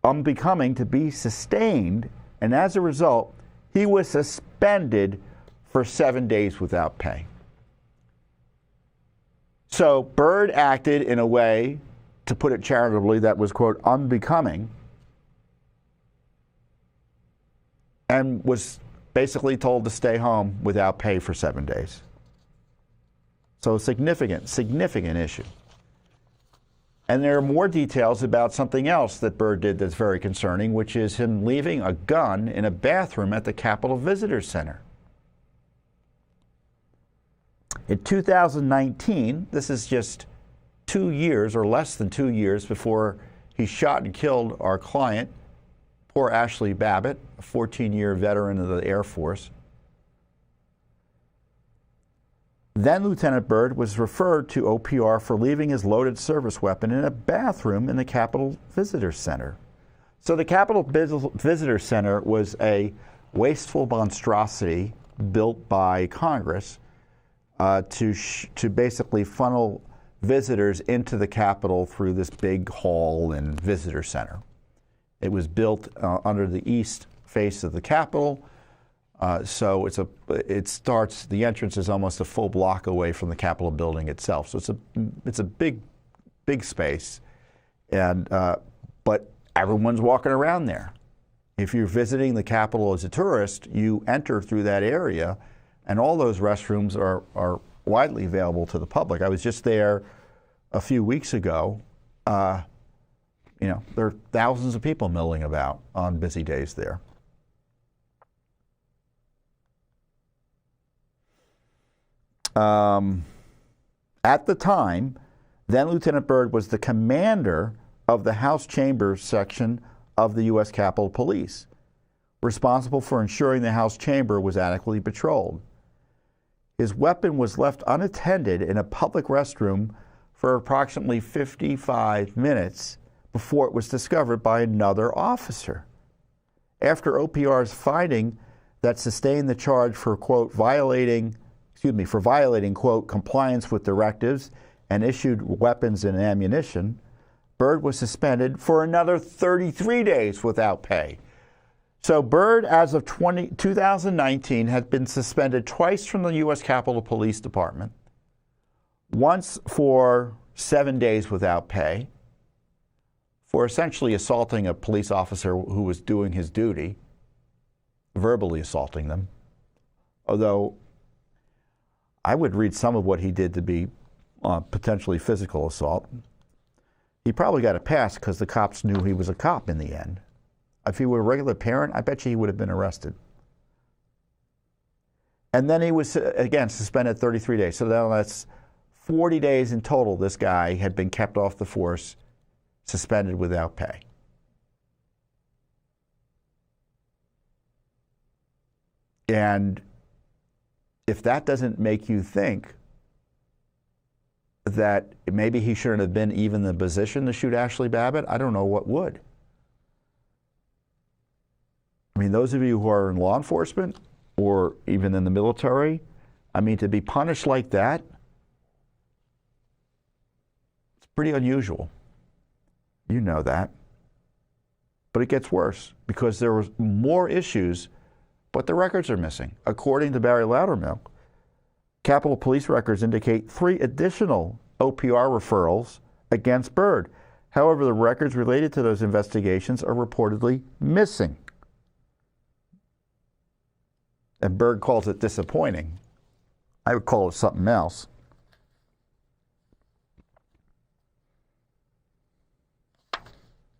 unbecoming to be sustained, and as a result, he was suspended for 7 days without pay. So Byrd acted in a way, to put it charitably, that was, quote, unbecoming, and was basically told to stay home without pay for 7 days. So significant issue. And there are more details about something else that Byrd did that's very concerning, which is him leaving a gun in a bathroom at the Capitol Visitor Center. In 2019, this is just 2 years or less than 2 years before he shot and killed our client, poor Ashli Babbitt, a 14-year veteran of the Air Force. Then Lieutenant Byrd was referred to OPR for leaving his loaded service weapon in a bathroom in the Capitol Visitor Center. So the Capitol Visitor Center was a wasteful monstrosity built by Congress to basically funnel visitors into the Capitol through this big hall and visitor center. It was built under the East face of the Capitol. So the entrance is almost a full block away from the Capitol building itself. So it's a big space, and but everyone's walking around there. If you're visiting the Capitol as a tourist, you enter through that area, and all those restrooms are widely available to the public. I was just there a few weeks ago. There are thousands of people milling about on busy days there. At the time, then Lieutenant Byrd was the commander of the House Chambers section of the U.S. Capitol Police, responsible for ensuring the House Chamber was adequately patrolled. His weapon was left unattended in a public restroom for approximately 55 minutes before it was discovered by another officer. After OPR's finding that sustained the charge for, quote, violating, quote, compliance with directives and issued weapons and ammunition, Byrd was suspended for another 33 days without pay. So Byrd, as of 2019, had been suspended twice from the U.S. Capitol Police Department, once for 7 days without pay, for essentially assaulting a police officer who was doing his duty, verbally assaulting them. Although I would read some of what he did to be potentially physical assault. He probably got a pass because the cops knew he was a cop in the end. If he were a regular parent, I bet you he would have been arrested. And then he was, again, suspended 33 days. So now that's 40 days in total this guy had been kept off the force, suspended without pay. And if that doesn't make you think that maybe he shouldn't have been even in the position to shoot Ashli Babbitt, I don't know what would. I mean, those of you who are in law enforcement or even in the military, I mean, to be punished like that, it's pretty unusual. You know that. But it gets worse because there were more issues, but the records are missing. According to Barry Loudermilk, Capitol Police records indicate 3 additional OPR referrals against Byrd. However, the records related to those investigations are reportedly missing. And Byrd calls it disappointing. I would call it something else.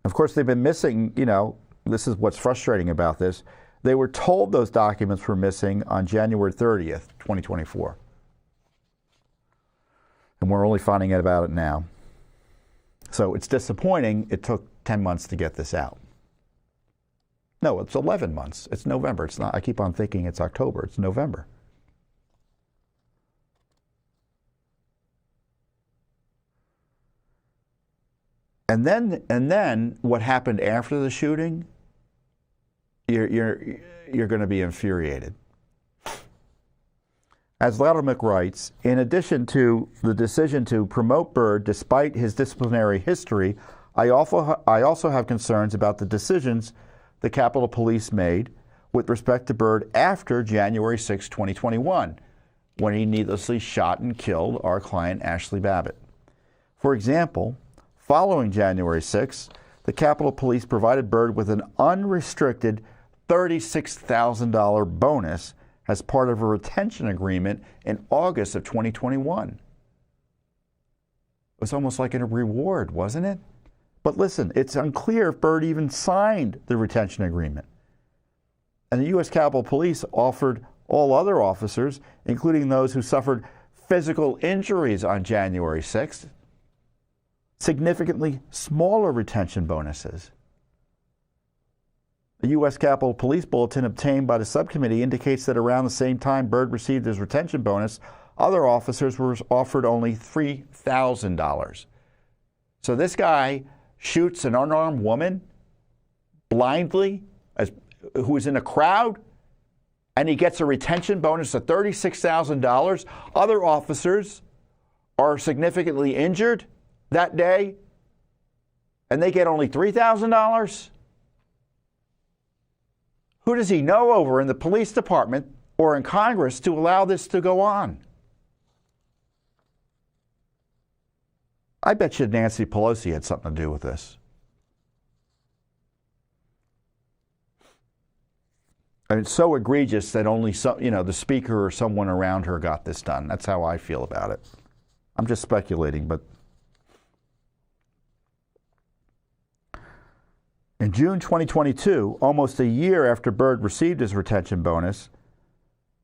Of course, they've been missing, this is what's frustrating about this. They were told those documents were missing on January 30th, 2024. And we're only finding out about it now. So it's disappointing it took 10 months to get this out. No, it's 11 months. It's November. It's not. I keep on thinking it's October. It's November. And then what happened after the shooting? You're going to be infuriated. As Loudermilk writes, in addition to the decision to promote Byrd despite his disciplinary history, I also have concerns about the decisions the Capitol Police made with respect to Byrd after January 6, 2021, when he needlessly shot and killed our client Ashli Babbitt. For example, following January 6, the Capitol Police provided Byrd with an unrestricted $36,000 bonus as part of a retention agreement in August of 2021. It was almost like a reward, wasn't it? But listen, it's unclear if Byrd even signed the retention agreement. And the U.S. Capitol Police offered all other officers, including those who suffered physical injuries on January 6th, significantly smaller retention bonuses. The U.S. Capitol Police bulletin obtained by the subcommittee indicates that around the same time Byrd received his retention bonus, other officers were offered only $3,000. So this guy shoots an unarmed woman blindly who is in a crowd, and he gets a retention bonus of $36,000. Other officers are significantly injured that day, and they get only $3,000. Who does he know over in the police department or in Congress to allow this to go on? I bet you Nancy Pelosi had something to do with this. And it's so egregious that only the speaker or someone around her got this done. That's how I feel about it. I'm just speculating, but in June 2022, almost a year after Byrd received his retention bonus,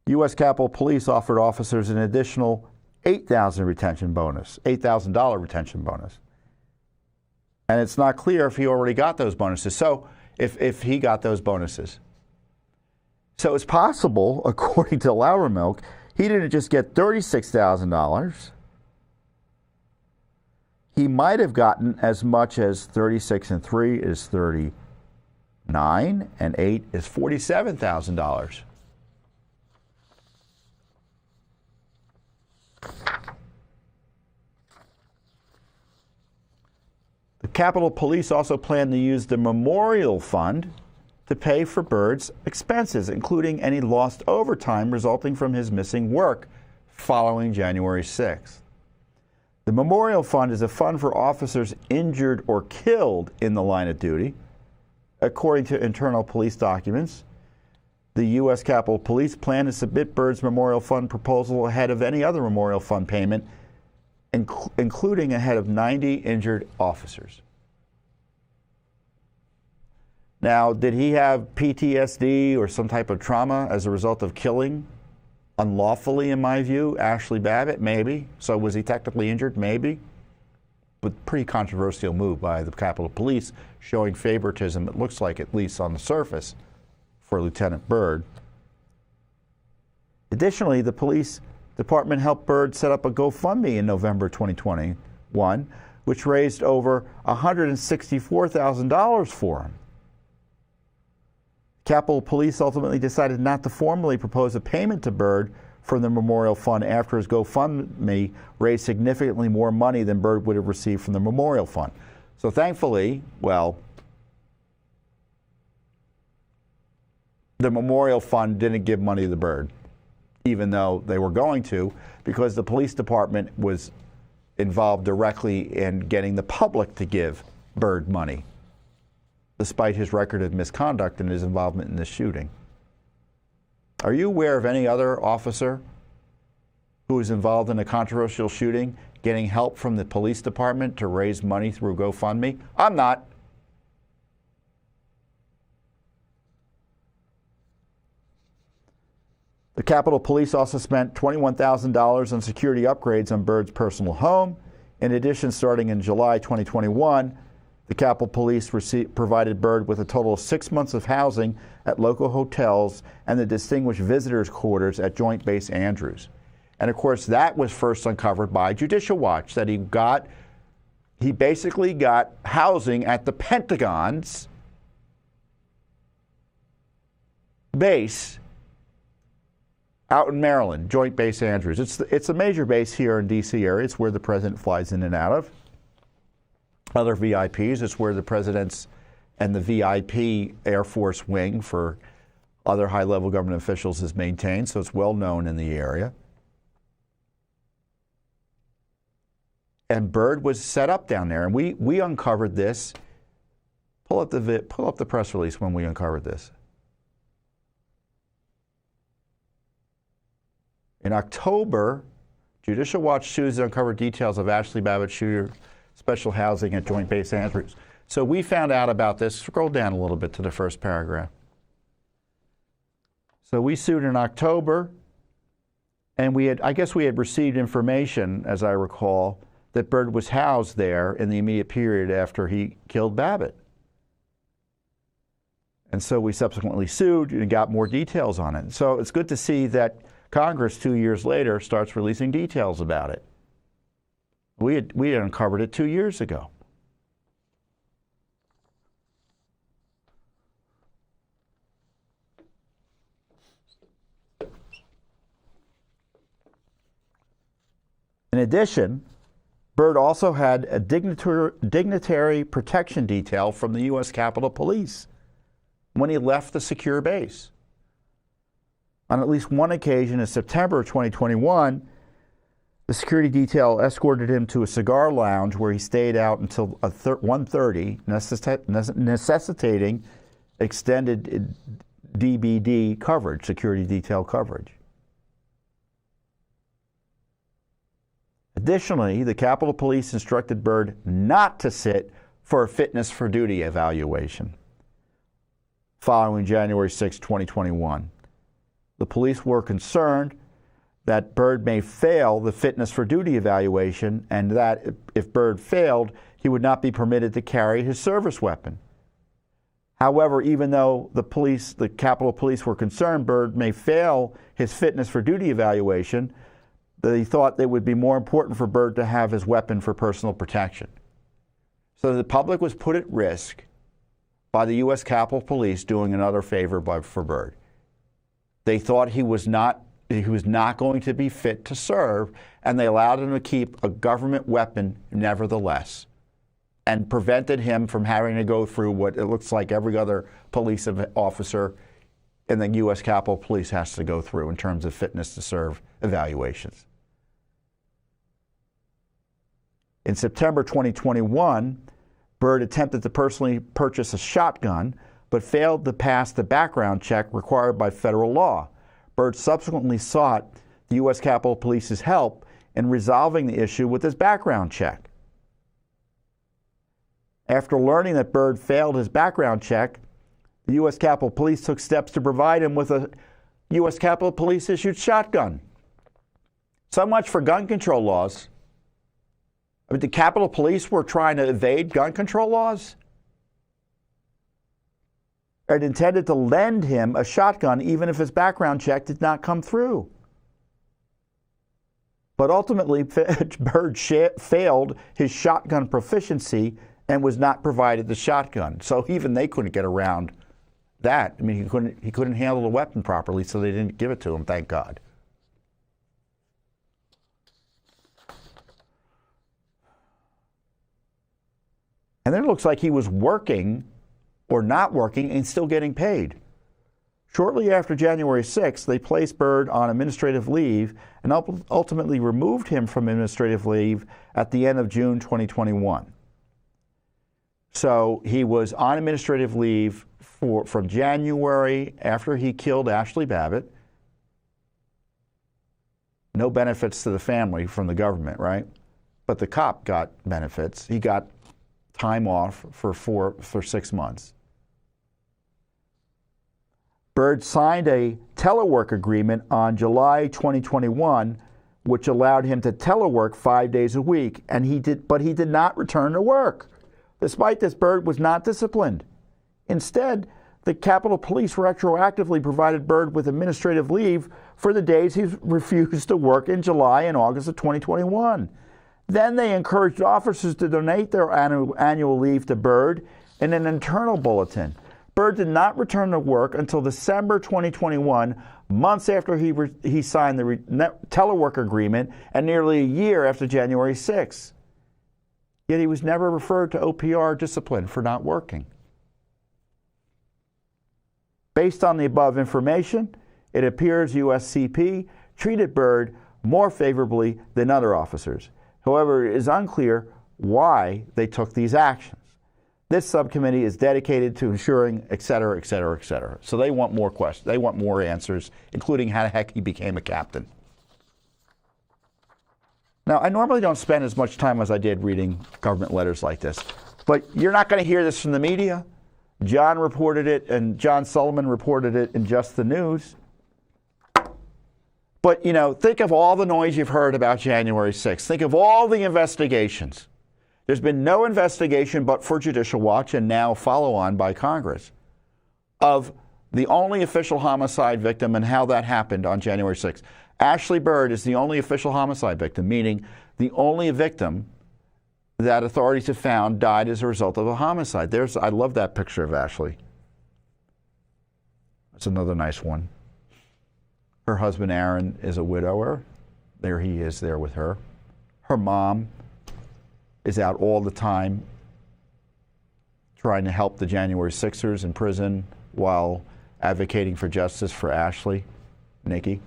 U.S. Capitol Police offered officers an additional $8,000 retention bonus, $8,000 retention bonus. And it's not clear if he already got those bonuses. So if he got those bonuses. So it's possible, according to Loudermilk, he didn't just get $36,000. He might have gotten as much as 36 and 3 is 39 and 8 is $47,000. The Capitol Police also plan to use the Memorial Fund to pay for Byrd's expenses, including any lost overtime resulting from his missing work following January 6th. The Memorial Fund is a fund for officers injured or killed in the line of duty. According to internal police documents, the U.S. Capitol Police plan to submit Byrd's Memorial Fund proposal ahead of any other Memorial Fund payment, including ahead of 90 injured officers. Now, did he have PTSD or some type of trauma as a result of killing unlawfully, in my view? Ashli Babbitt, maybe. So was he technically injured? Maybe. But pretty controversial move by the Capitol Police, showing favoritism, it looks like, at least on the surface, for Lieutenant Byrd. Additionally, the police department helped Byrd set up a GoFundMe in November 2021, which raised over $164,000 for him. Capitol Police ultimately decided not to formally propose a payment to Byrd from the Memorial Fund after his GoFundMe raised significantly more money than Byrd would have received from the Memorial Fund. So thankfully, well, the Memorial Fund didn't give money to Byrd, even though they were going to, because the police department was involved directly in getting the public to give Byrd money, despite his record of misconduct and his involvement in this shooting. Are you aware of any other officer who was involved in a controversial shooting getting help from the police department to raise money through GoFundMe? I'm not. The Capitol Police also spent $21,000 on security upgrades on Byrd's personal home. In addition, starting in July 2021, the Capitol Police provided Byrd with a total of 6 months of housing at local hotels and the Distinguished Visitors Quarters at Joint Base Andrews. And of course, that was first uncovered by Judicial Watch, that he basically got housing at the Pentagon's base out in Maryland, Joint Base Andrews. It's a major base here in D.C. area. It's where the president flies in and out of. Other VIPs, it's where the president's and the VIP Air Force wing for other high-level government officials is maintained, so it's well known in the area. And Byrd was set up down there, and we uncovered this. Pull up the press release when we uncovered this. In October, Judicial Watch News uncovered details of Ashli Babbitt shooter special housing at Joint Base Andrews. So we found out about this. Scroll down a little bit to the first paragraph. So we sued in October, and I guess we had received information, as I recall, that Byrd was housed there in the immediate period after he killed Babbitt. And so we subsequently sued and got more details on it. So it's good to see that Congress 2 years later starts releasing details about it. We had uncovered it 2 years ago. In addition, Byrd also had a dignitary protection detail from the U.S. Capitol Police. when he left the secure base. On at least one occasion in September of 2021, the security detail escorted him to a cigar lounge where he stayed out until 1:30, necessitating extended DBD coverage, security detail coverage. Additionally, the Capitol Police instructed Byrd not to sit for a fitness for duty evaluation following January 6, 2021. The police were concerned that Byrd may fail the fitness for duty evaluation, and that if Byrd failed, he would not be permitted to carry his service weapon. However, even though the Capitol Police were concerned Byrd may fail his fitness for duty evaluation, they thought it would be more important for Byrd to have his weapon for personal protection. So the public was put at risk by the U.S. Capitol Police doing another favor for Byrd. They thought he was not going to be fit to serve, and they allowed him to keep a government weapon nevertheless, and prevented him from having to go through what it looks like every other police officer in the U.S. Capitol Police has to go through in terms of fitness to serve evaluations. In September 2021, Byrd attempted to personally purchase a shotgun, but failed to pass the background check required by federal law. Byrd subsequently sought the U.S. Capitol Police's help in resolving the issue with his background check. After learning that Byrd failed his background check, the U.S. Capitol Police took steps to provide him with a U.S. Capitol Police-issued shotgun. So much for gun control laws. I mean, the Capitol Police were trying to evade gun control laws. It intended to lend him a shotgun even if his background check did not come through. But ultimately, Byrd failed his shotgun proficiency and was not provided the shotgun. So even they couldn't get around that. I mean, he couldn't handle the weapon properly, so they didn't give it to him, thank God. And then it looks like he was working or not working and still getting paid. Shortly after January 6th, they placed Byrd on administrative leave and ultimately removed him from administrative leave at the end of June 2021. So he was on administrative leave from January after he killed Ashli Babbitt. No benefits to the family from the government, right? But the cop got benefits. He got time off for 6 months. Byrd signed a telework agreement on July 2021, which allowed him to telework 5 days a week, but he did not return to work. Despite this, Byrd was not disciplined. Instead, the Capitol Police retroactively provided Byrd with administrative leave for the days he refused to work in July and August of 2021. Then they encouraged officers to donate their annual leave to Byrd in an internal bulletin. Byrd did not return to work until December 2021, months after he signed the telework agreement and nearly a year after January 6th. Yet he was never referred to OPR discipline for not working. Based on the above information, it appears USCP treated Byrd more favorably than other officers. However, it is unclear why they took these actions. This subcommittee is dedicated to ensuring, et cetera, et cetera, et cetera. So they want more questions. They want more answers, including how the heck he became a captain. Now, I normally don't spend as much time as I did reading government letters like this, but you're not going to hear this from the media. John reported it, and John Sullivan reported it in Just the News. But, you know, think of all the noise you've heard about January 6th. Think of all the investigations. There's been no investigation but for Judicial Watch and now follow-on by Congress of the only official homicide victim and how that happened on January 6th. Ashli Byrd is the only official homicide victim, meaning the only victim that authorities have found died as a result of a homicide. I love that picture of Ashli. That's another nice one. Her husband, Aaron, is a widower. There he is there with her. Her mom is out all the time trying to help the January 6ers in prison while advocating for justice for Ashli, Nikki?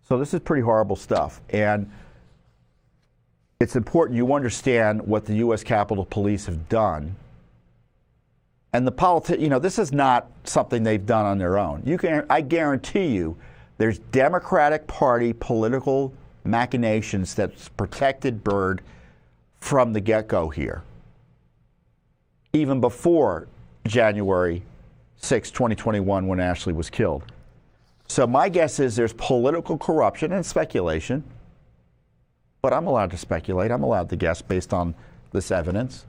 So this is pretty horrible stuff, and it's important you understand what the U.S. Capitol Police have done. And this is not something they've done on their own. I guarantee you, there's Democratic Party political machinations that's protected Byrd from the get-go here, even before January 6, 2021, when Ashli was killed. So my guess is there's political corruption and speculation, but I'm allowed to speculate. I'm allowed to guess based on this evidence.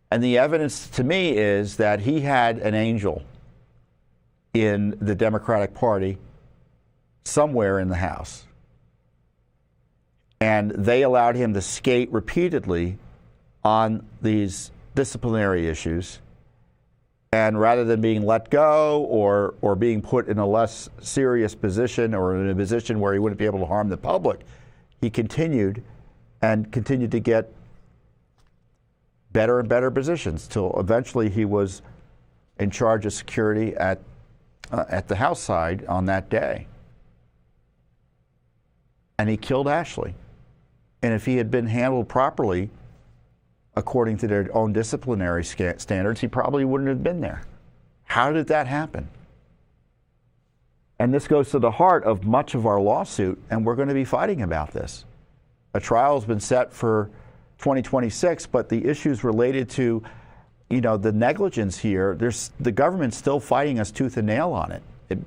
And the evidence to me is that he had an angel in the Democratic Party somewhere in the House. And they allowed him to skate repeatedly on these disciplinary issues. And rather than being let go or being put in a less serious position or in a position where he wouldn't be able to harm the public, he continued to get better and better positions till eventually he was in charge of security at the House side on that day. And he killed Ashli. And if he had been handled properly, according to their own disciplinary standards, he probably wouldn't have been there. How did that happen? And this goes to the heart of much of our lawsuit, and we're going to be fighting about this. A trial has been set for 2026, but the issues related to, the negligence here, the government's still fighting us tooth and nail on it.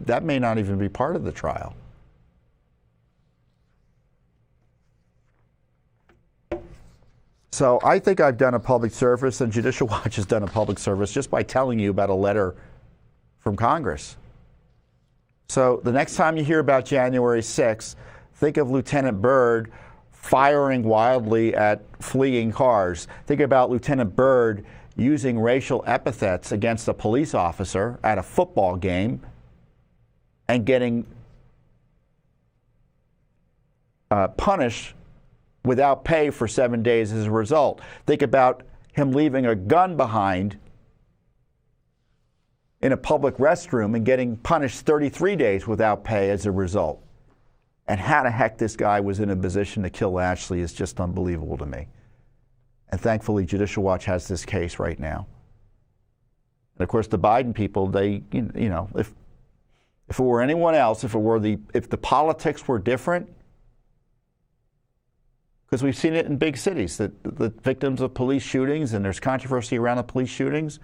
That may not even be part of the trial. So I think I've done a public service, and Judicial Watch has done a public service just by telling you about a letter from Congress. So the next time you hear about January 6th, think of Lieutenant Byrd firing wildly at fleeing cars. Think about Lieutenant Byrd using racial epithets against a police officer at a football game and getting punished without pay for 7 days as a result. Think about him leaving a gun behind in a public restroom and getting punished 33 days without pay as a result. And how the heck this guy was in a position to kill Ashli is just unbelievable to me. And thankfully, Judicial Watch has this case right now. And of course, the Biden people, they, if it were anyone else, if the politics were different, because we've seen it in big cities, that the victims of police shootings, and there's controversy around the police shootings,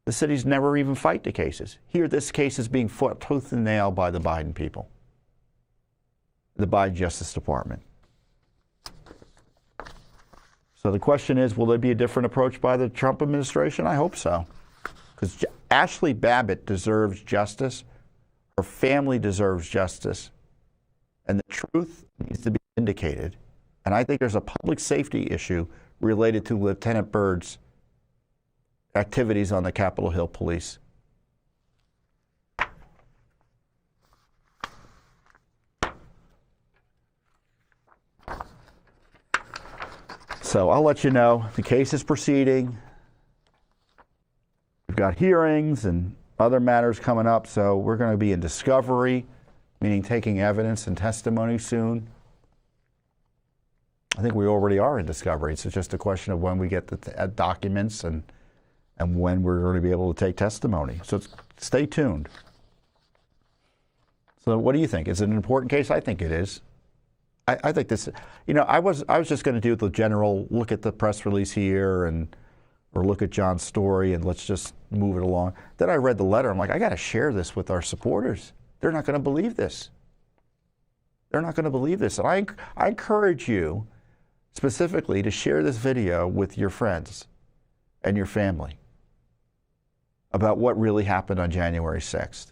the cities never even fight the cases. Here, this case is being fought tooth and nail by the Biden people, the Biden Justice Department. So the question is, will there be a different approach by the Trump administration? I hope so. Because Ashli Babbitt deserves justice. Her family deserves justice. And the truth needs to be indicated. And I think there's a public safety issue related to Lieutenant Byrd's activities on the Capitol Hill Police. So I'll let you know. The case is proceeding. We've got hearings and other matters coming up, so we're going to be in discovery, meaning taking evidence and testimony soon. I think we already are in discovery. It's just a question of when we get the documents and when we're going to be able to take testimony. So stay tuned. So what do you think? Is it an important case? I think it is. I think this, I was just going to do the general look at the press release here or look at John's story and let's just move it along. Then I read the letter. I'm like, I got to share this with our supporters. They're not going to believe this. They're not going to believe this. And I encourage you specifically to share this video with your friends and your family about what really happened on January 6th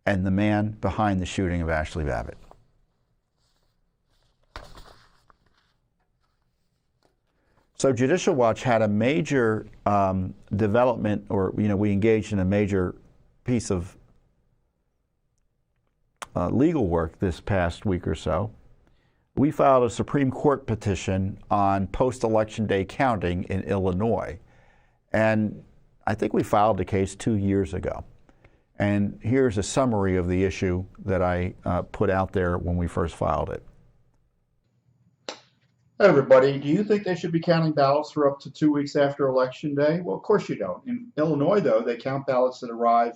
and the man behind the shooting of Ashli Babbitt. So Judicial Watch had a major development, or we engaged in a major piece of legal work this past week or so, we filed a Supreme Court petition on post-election day counting in Illinois. And I think we filed the case 2 years ago. And here's a summary of the issue that I put out there when we first filed it. Hi, everybody. Do you think they should be counting ballots for up to 2 weeks after Election Day? Well, of course you don't. In Illinois, though, they count ballots that arrive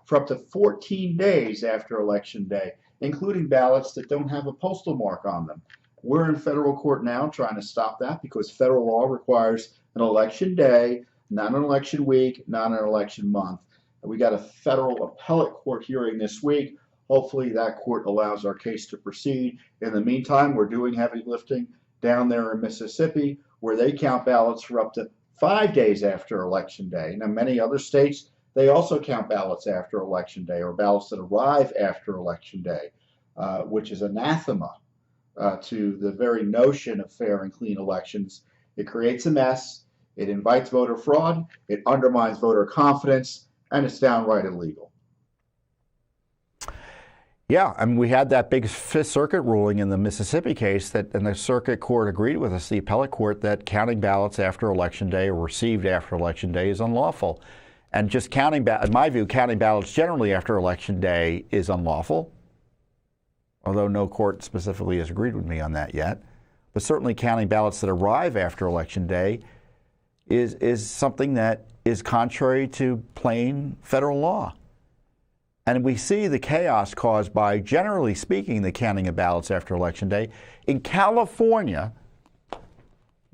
for up to 14 days after Election Day, including ballots that don't have a postal mark on them. We're in federal court now trying to stop that because federal law requires an election day, not an election week, not an election month. We got a federal appellate court hearing this week. Hopefully that court allows our case to proceed. In the meantime, we're doing heavy lifting down there in Mississippi, where they count ballots for up to 5 days after Election Day. Now, many other states, they also count ballots after Election Day, or ballots that arrive after Election Day, which is anathema to the very notion of fair and clean elections. It creates a mess, it invites voter fraud, it undermines voter confidence, and it's downright illegal. Yeah, I mean, we had that big Fifth Circuit ruling in the Mississippi case that, and the circuit court agreed with us, the appellate court, that counting ballots after Election Day or received after Election Day is unlawful. And just counting, in my view, counting ballots generally after Election Day is unlawful, although no court specifically has agreed with me on that yet. But certainly counting ballots that arrive after Election Day is something that is contrary to plain federal law. And we see the chaos caused by, generally speaking, the counting of ballots after Election Day. In California,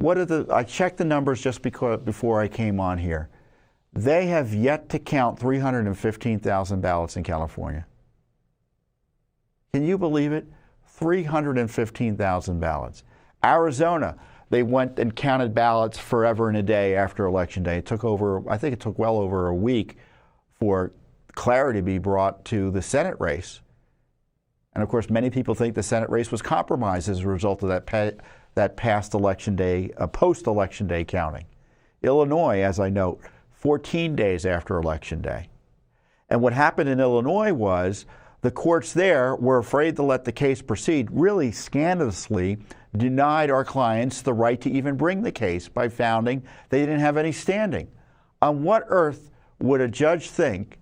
I checked the numbers just before I came on here. They have yet to count 315,000 ballots in California. Can you believe it? 315,000 ballots. Arizona, they went and counted ballots forever and a day after Election Day. I think it took well over a week for clarity to be brought to the Senate race. And of course, many people think the Senate race was compromised as a result of that past Election Day, post-Election Day counting. Illinois, as I note, 14 days after Election Day. And what happened in Illinois was the courts there were afraid to let the case proceed, really scandalously denied our clients the right to even bring the case by founding they didn't have any standing. On what earth would a judge think,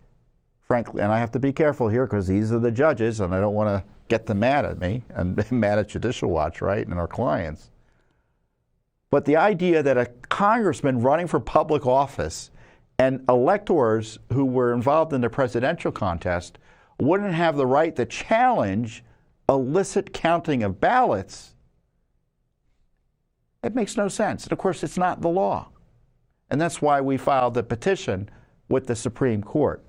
frankly, and I have to be careful here because these are the judges and I don't want to get them mad at me and mad at Judicial Watch, right, and our clients. But the idea that a congressman running for public office and electors who were involved in the presidential contest wouldn't have the right to challenge illicit counting of ballots, it makes no sense. And of course, it's not the law. And that's why we filed the petition with the Supreme Court.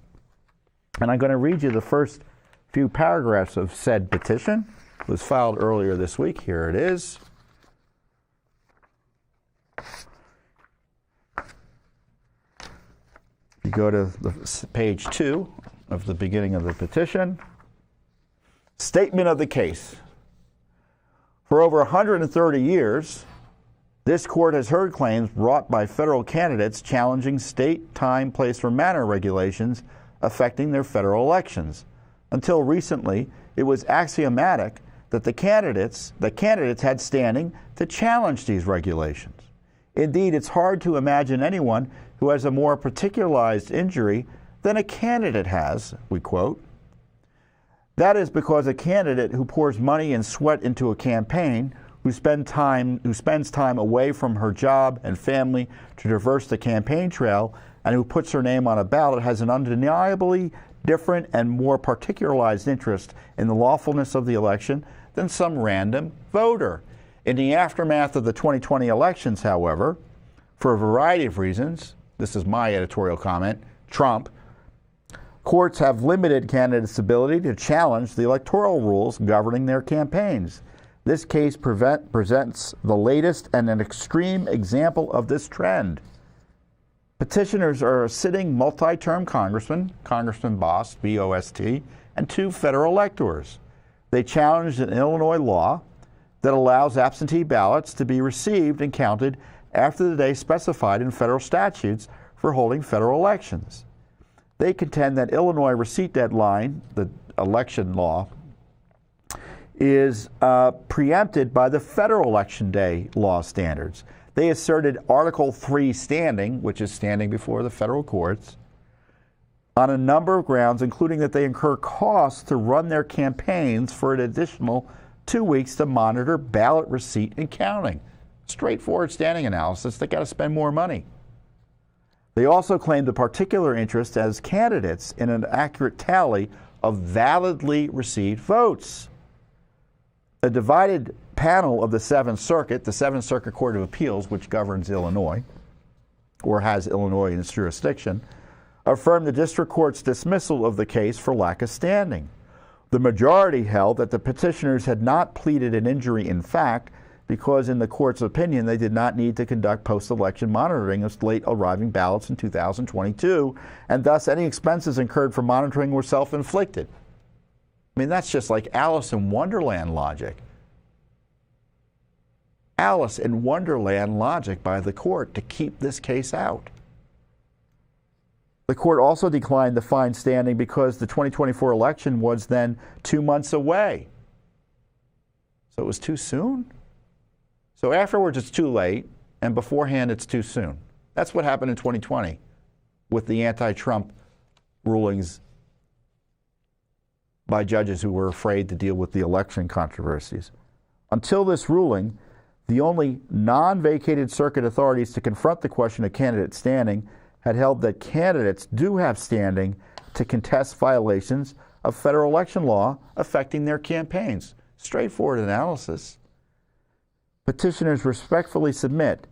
And I'm going to read you the first few paragraphs of said petition. It was filed earlier this week. Here it is. You go to page 2 of the beginning of the petition. Statement of the case. For over 130 years, this court has heard claims brought by federal candidates challenging state time, place, or manner regulations affecting their federal elections. Until recently, it was axiomatic that the candidates had standing to challenge these regulations. Indeed, it's hard to imagine anyone who has a more particularized injury than a candidate has, we quote. That is because a candidate who pours money and sweat into a campaign, who spends time away from her job and family to traverse the campaign trail, and who puts her name on a ballot has an undeniably different and more particularized interest in the lawfulness of the election than some random voter. In the aftermath of the 2020 elections, however, for a variety of reasons, this is my editorial comment, Trump, courts have limited candidates' ability to challenge the electoral rules governing their campaigns. This case presents the latest and an extreme example of this trend. Petitioners are a sitting multi-term congressman, Congressman Bost, B-O-S-T, and 2 federal electors. They challenged an Illinois law that allows absentee ballots to be received and counted after the day specified in federal statutes for holding federal elections. They contend that Illinois receipt deadline, the election law is preempted by the federal election day law standards. They asserted Article 3 standing, which is standing before the federal courts, on a number of grounds, including that they incur costs to run their campaigns for an additional 2 weeks to monitor ballot receipt and counting. Straightforward standing analysis. They got to spend more money. They also claimed a particular interest as candidates in an accurate tally of validly received votes. A divided panel of the Seventh Circuit Court of Appeals, which governs Illinois, or has Illinois in its jurisdiction, affirmed the district court's dismissal of the case for lack of standing. The majority held that the petitioners had not pleaded an injury in fact because, in the court's opinion, they did not need to conduct post-election monitoring of late-arriving ballots in 2022, and thus any expenses incurred for monitoring were self-inflicted. I mean, that's just like Alice in Wonderland logic. Alice in Wonderland logic by the court to keep this case out. The court also declined to find standing because the 2024 election was then 2 months away. So it was too soon? So afterwards it's too late, and beforehand it's too soon. That's what happened in 2020 with the anti-Trump rulings by judges who were afraid to deal with the election controversies. Until this ruling, the only non-vacated circuit authorities to confront the question of candidate standing had held that candidates do have standing to contest violations of federal election law affecting their campaigns. Straightforward analysis. Petitioners respectfully submit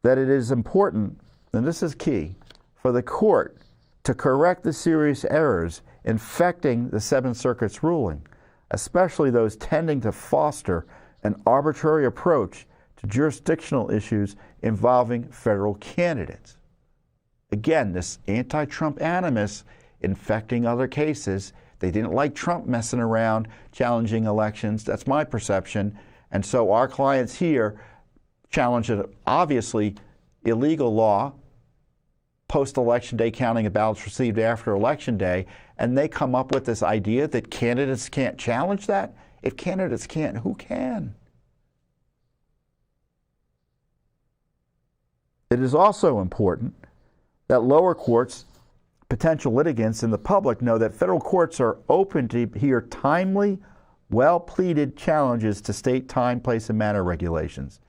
that it is important, and this is key, for the court to correct the serious errors infecting the Seventh Circuit's ruling, especially those tending to foster an arbitrary approach to jurisdictional issues involving federal candidates. Again, this anti-Trump animus infecting other cases. They didn't like Trump messing around, challenging elections. That's my perception. And so our clients here challenge an obviously illegal law, post-election day counting of ballots received after election day, and they come up with this idea that candidates can't challenge that? If candidates can't, who can? It is also important that lower courts, potential litigants, and the public know that federal courts are open to hear timely, well-pleaded challenges to state time, place, and manner regulations.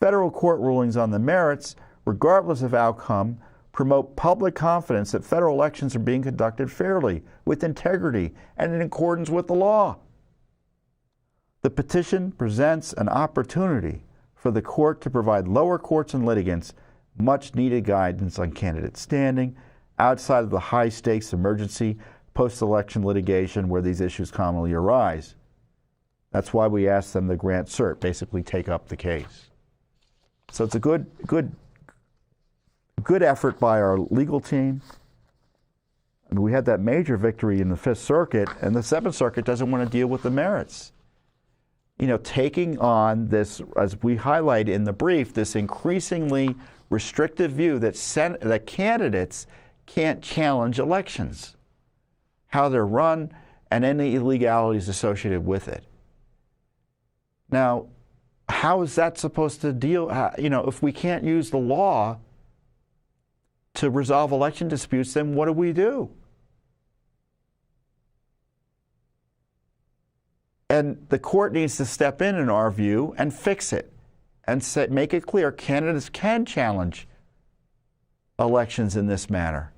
Federal court rulings on the merits, regardless of outcome, promote public confidence that federal elections are being conducted fairly, with integrity, and in accordance with the law. The petition presents an opportunity for the court to provide lower courts and litigants much-needed guidance on candidate standing outside of the high-stakes emergency post-election litigation where these issues commonly arise. That's why we asked them to grant cert, basically take up the case. So it's a good effort by our legal team. And we had that major victory in the Fifth Circuit, and the Seventh Circuit doesn't want to deal with the merits. You know, taking on this, as we highlight in the brief, this increasingly restrictive view that candidates can't challenge elections, how they're run, and any illegalities associated with it. Now, how is that supposed to deal? If we can't use the law to resolve election disputes, then what do we do? And the court needs to step in our view, and fix it. And make it clear candidates can challenge elections in this manner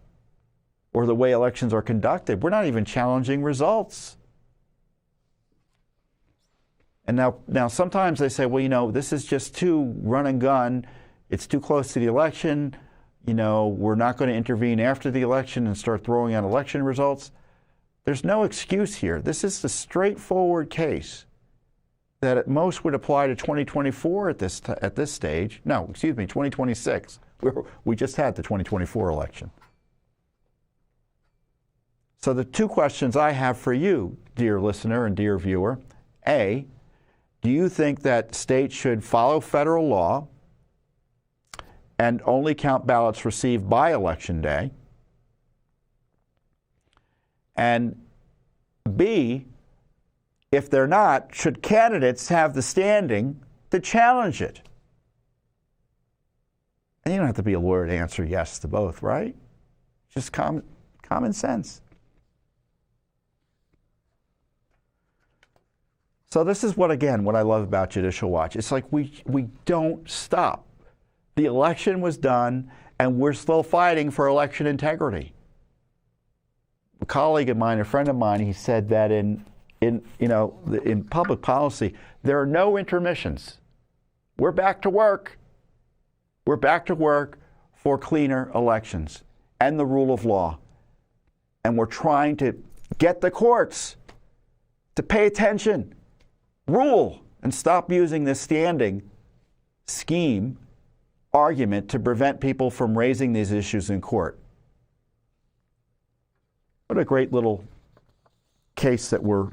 or the way elections are conducted. We're not even challenging results. And now sometimes they say, well, this is just too run and gun. It's too close to the election. We're not going to intervene after the election and start throwing out election results. There's no excuse here. This is the straightforward case that at most would apply to 2024 at this stage. No, excuse me, 2026. We just had the 2024 election. So the two questions I have for you, dear listener and dear viewer. A, do you think that states should follow federal law and only count ballots received by Election Day? And B, If they're not, should candidates have the standing to challenge it? And you don't have to be a lawyer to answer yes to both, right? Just common sense. So this is what I love about Judicial Watch. It's like we don't stop. The election was done, and we're still fighting for election integrity. A colleague of mine, a friend of mine, he said that in public policy, there are no intermissions. We're back to work. We're back to work for cleaner elections and the rule of law. And we're trying to get the courts to pay attention, rule, and stop using this standing scheme argument to prevent people from raising these issues in court. What a great little case that we're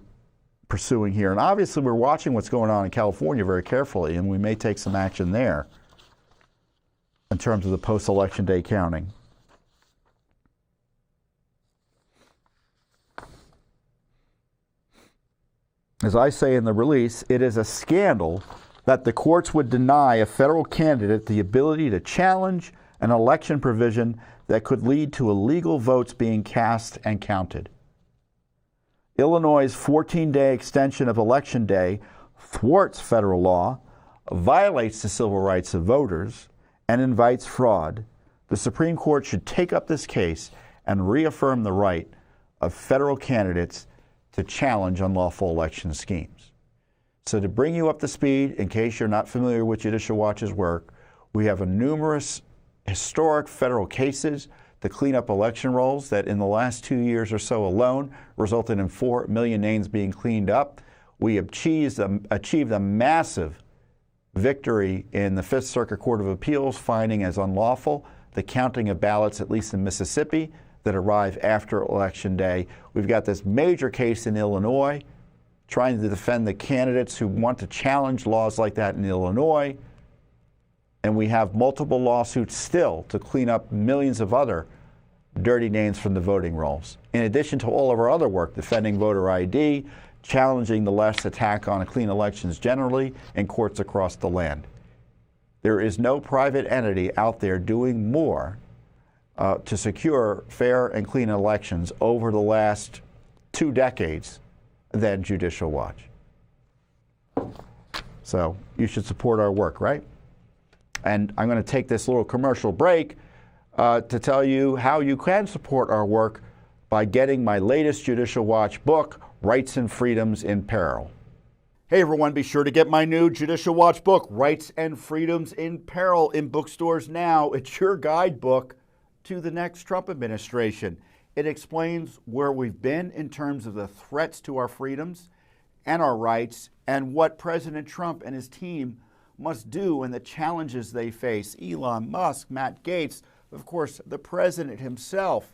pursuing here. And obviously we're watching what's going on in California very carefully, and we may take some action there in terms of the post-election day counting. As I say in the release, it is a scandal that the courts would deny a federal candidate the ability to challenge an election provision that could lead to illegal votes being cast and counted. Illinois' 14-day extension of Election Day thwarts federal law, violates the civil rights of voters, and invites fraud. The Supreme Court should take up this case and reaffirm the right of federal candidates to challenge unlawful election schemes. So to bring you up to speed, in case you're not familiar with Judicial Watch's work, we have numerous historic federal cases to clean up election rolls that in the last 2 years or so alone resulted in 4 million names being cleaned up. We achieved a massive victory in the Fifth Circuit Court of Appeals, finding as unlawful the counting of ballots, at least in Mississippi, that arrive after Election Day. We've got this major case in Illinois, trying to defend the candidates who want to challenge laws like that in Illinois. And we have multiple lawsuits still to clean up millions of other dirty names from the voting rolls. In addition to all of our other work, defending voter ID, challenging the left's attack on clean elections generally in courts across the land. There is no private entity out there doing more to secure fair and clean elections over the last 2 decades than Judicial Watch. So you should support our work, right? And I'm going to take this little commercial break to tell you how you can support our work by getting my latest Judicial Watch book, Rights and Freedoms in Peril. Hey everyone, be sure to get my new Judicial Watch book, Rights and Freedoms in Peril, in bookstores now. It's your guidebook to the next Trump administration. It explains where we've been in terms of the threats to our freedoms and our rights, and what President Trump and his team must do and the challenges they face. Elon Musk, Matt Gaetz, of course, the president himself,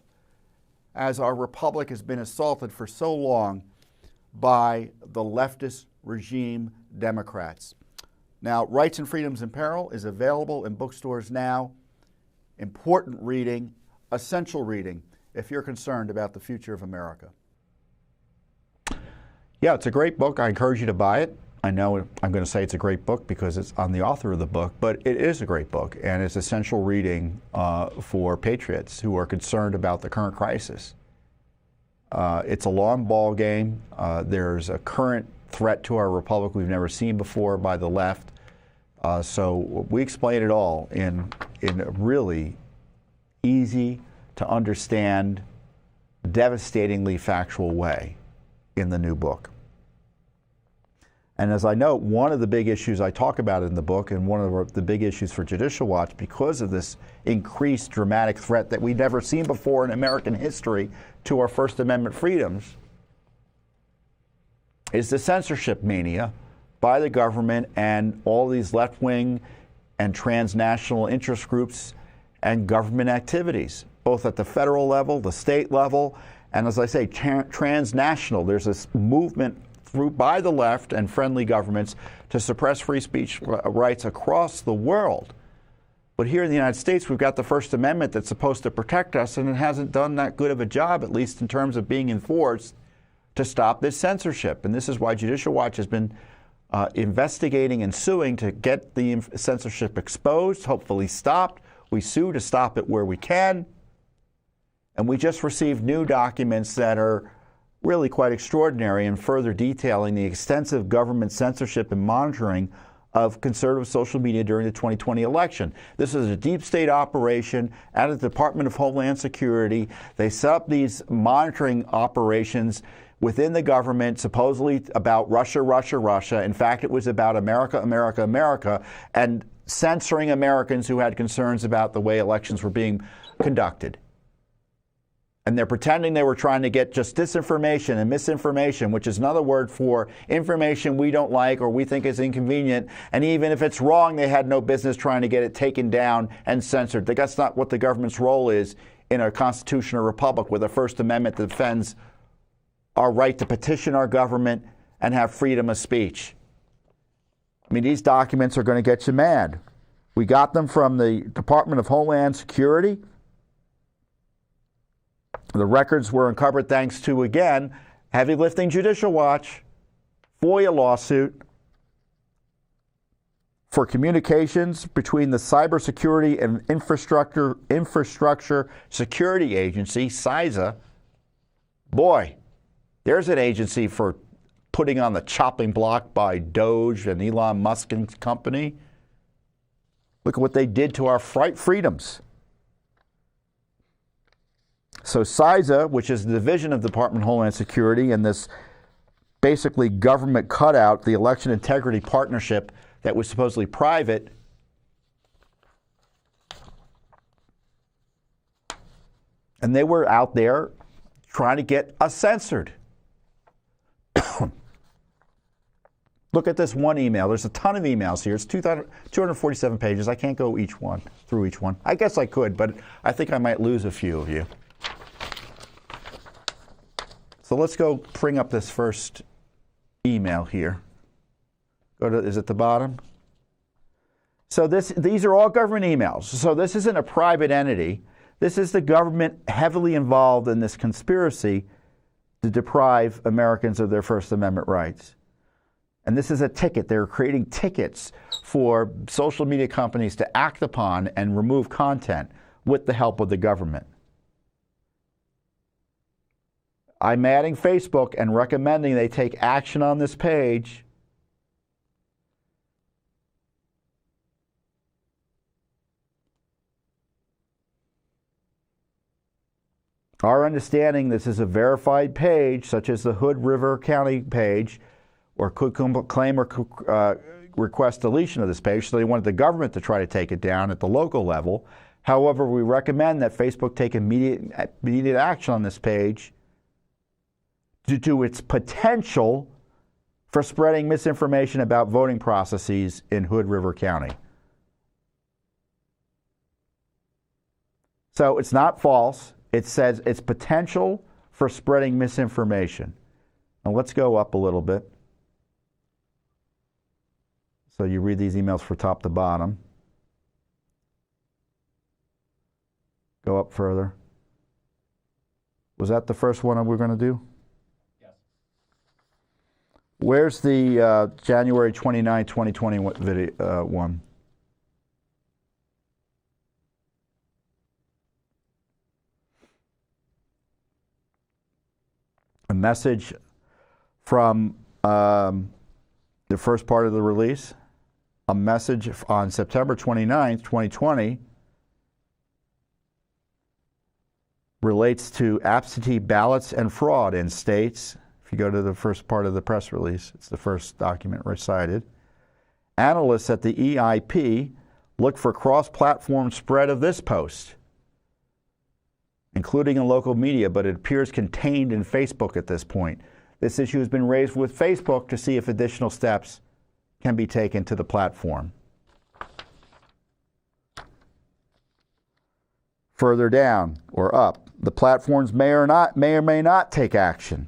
as our republic has been assaulted for so long by the leftist regime Democrats. Now, Rights and Freedoms in Peril is available in bookstores now. Important reading, essential reading, if you're concerned about the future of America. Yeah, it's a great book. I encourage you to buy it. I know I'm going to say it's a great book because it's on the author of the book, but it is a great book, and it's essential reading for patriots who are concerned about the current crisis. It's a long ball game. There's a current threat to our republic we've never seen before by the left. So we explain it all in a really easy to understand, devastatingly factual way in the new book. And as I note, one of the big issues I talk about in the book, and one of the big issues for Judicial Watch, because of this increased dramatic threat that we've never seen before in American history to our First Amendment freedoms, is the censorship mania by the government and all these left-wing and transnational interest groups and government activities, both at the federal level, the state level, and as I say, transnational. There's this movement by the left and friendly governments to suppress free speech rights across the world. But here in the United States, we've got the First Amendment that's supposed to protect us, and it hasn't done that good of a job, at least in terms of being enforced. to stop this censorship. And this is why Judicial Watch has been investigating and suing to get the censorship exposed, hopefully stopped. We sue to stop it where we can. And we just received new documents that are really quite extraordinary and further detailing the extensive government censorship and monitoring of conservative social media during the 2020 election. This is a deep state operation at the Department of Homeland Security. They set up these monitoring operations within the government, supposedly about Russia, Russia, Russia. In fact, it was about America, America, America, and censoring Americans who had concerns about the way elections were being conducted. And they're pretending they were trying to get just disinformation and misinformation, which is another word for information we don't like or we think is inconvenient. And even if it's wrong, they had no business trying to get it taken down and censored. That's not what the government's role is in a constitutional republic with a First Amendment that defends our right to petition our government and have freedom of speech. I mean, these documents are going to get you mad. We got them from the Department of Homeland Security. The records were uncovered thanks to, again, heavy lifting Judicial Watch, FOIA lawsuit for communications between the Cybersecurity and Infrastructure Security Agency, CISA. Boy, there's an agency for putting on the chopping block by Doge and Elon Musk and company. Look at what they did to our freedoms. So CISA, which is the division of the Department of Homeland Security, and this basically government cutout, the Election Integrity Partnership that was supposedly private, and they were out there trying to get us censored. Look at this one email. There's a ton of emails here. It's 247 pages. I can't go through each one. I guess I could, but I think I might lose a few of you. So let's go bring up this first email here. Is it the bottom? So these are all government emails. So this isn't a private entity. This is the government heavily involved in this conspiracy to deprive Americans of their First Amendment rights. And this is a ticket. They're creating tickets for social media companies to act upon and remove content with the help of the government. I'm adding Facebook and recommending they take action on this page. Our understanding, this is a verified page, such as the Hood River County page, or could claim or request deletion of this page, so they wanted the government to try to take it down at the local level. However, we recommend that Facebook take immediate action on this page due to its potential for spreading misinformation about voting processes in Hood River County. So it's not false. It says it's potential for spreading misinformation. Now let's go up a little bit. So you read these emails from top to bottom. Go up further. Was that the first one we're going to do? Yes. Where's the January 29, 2020 video one? A message from the first part of the release. A message on September 29, 2020 relates to absentee ballots and fraud in states. If you go to the first part of the press release, it's the first document recited. Analysts at the EIP look for cross-platform spread of this post, including in local media, but it appears contained in Facebook at this point. This issue has been raised with Facebook to see if additional steps can be taken to the platform. Further down or up, the platforms may or may not take action.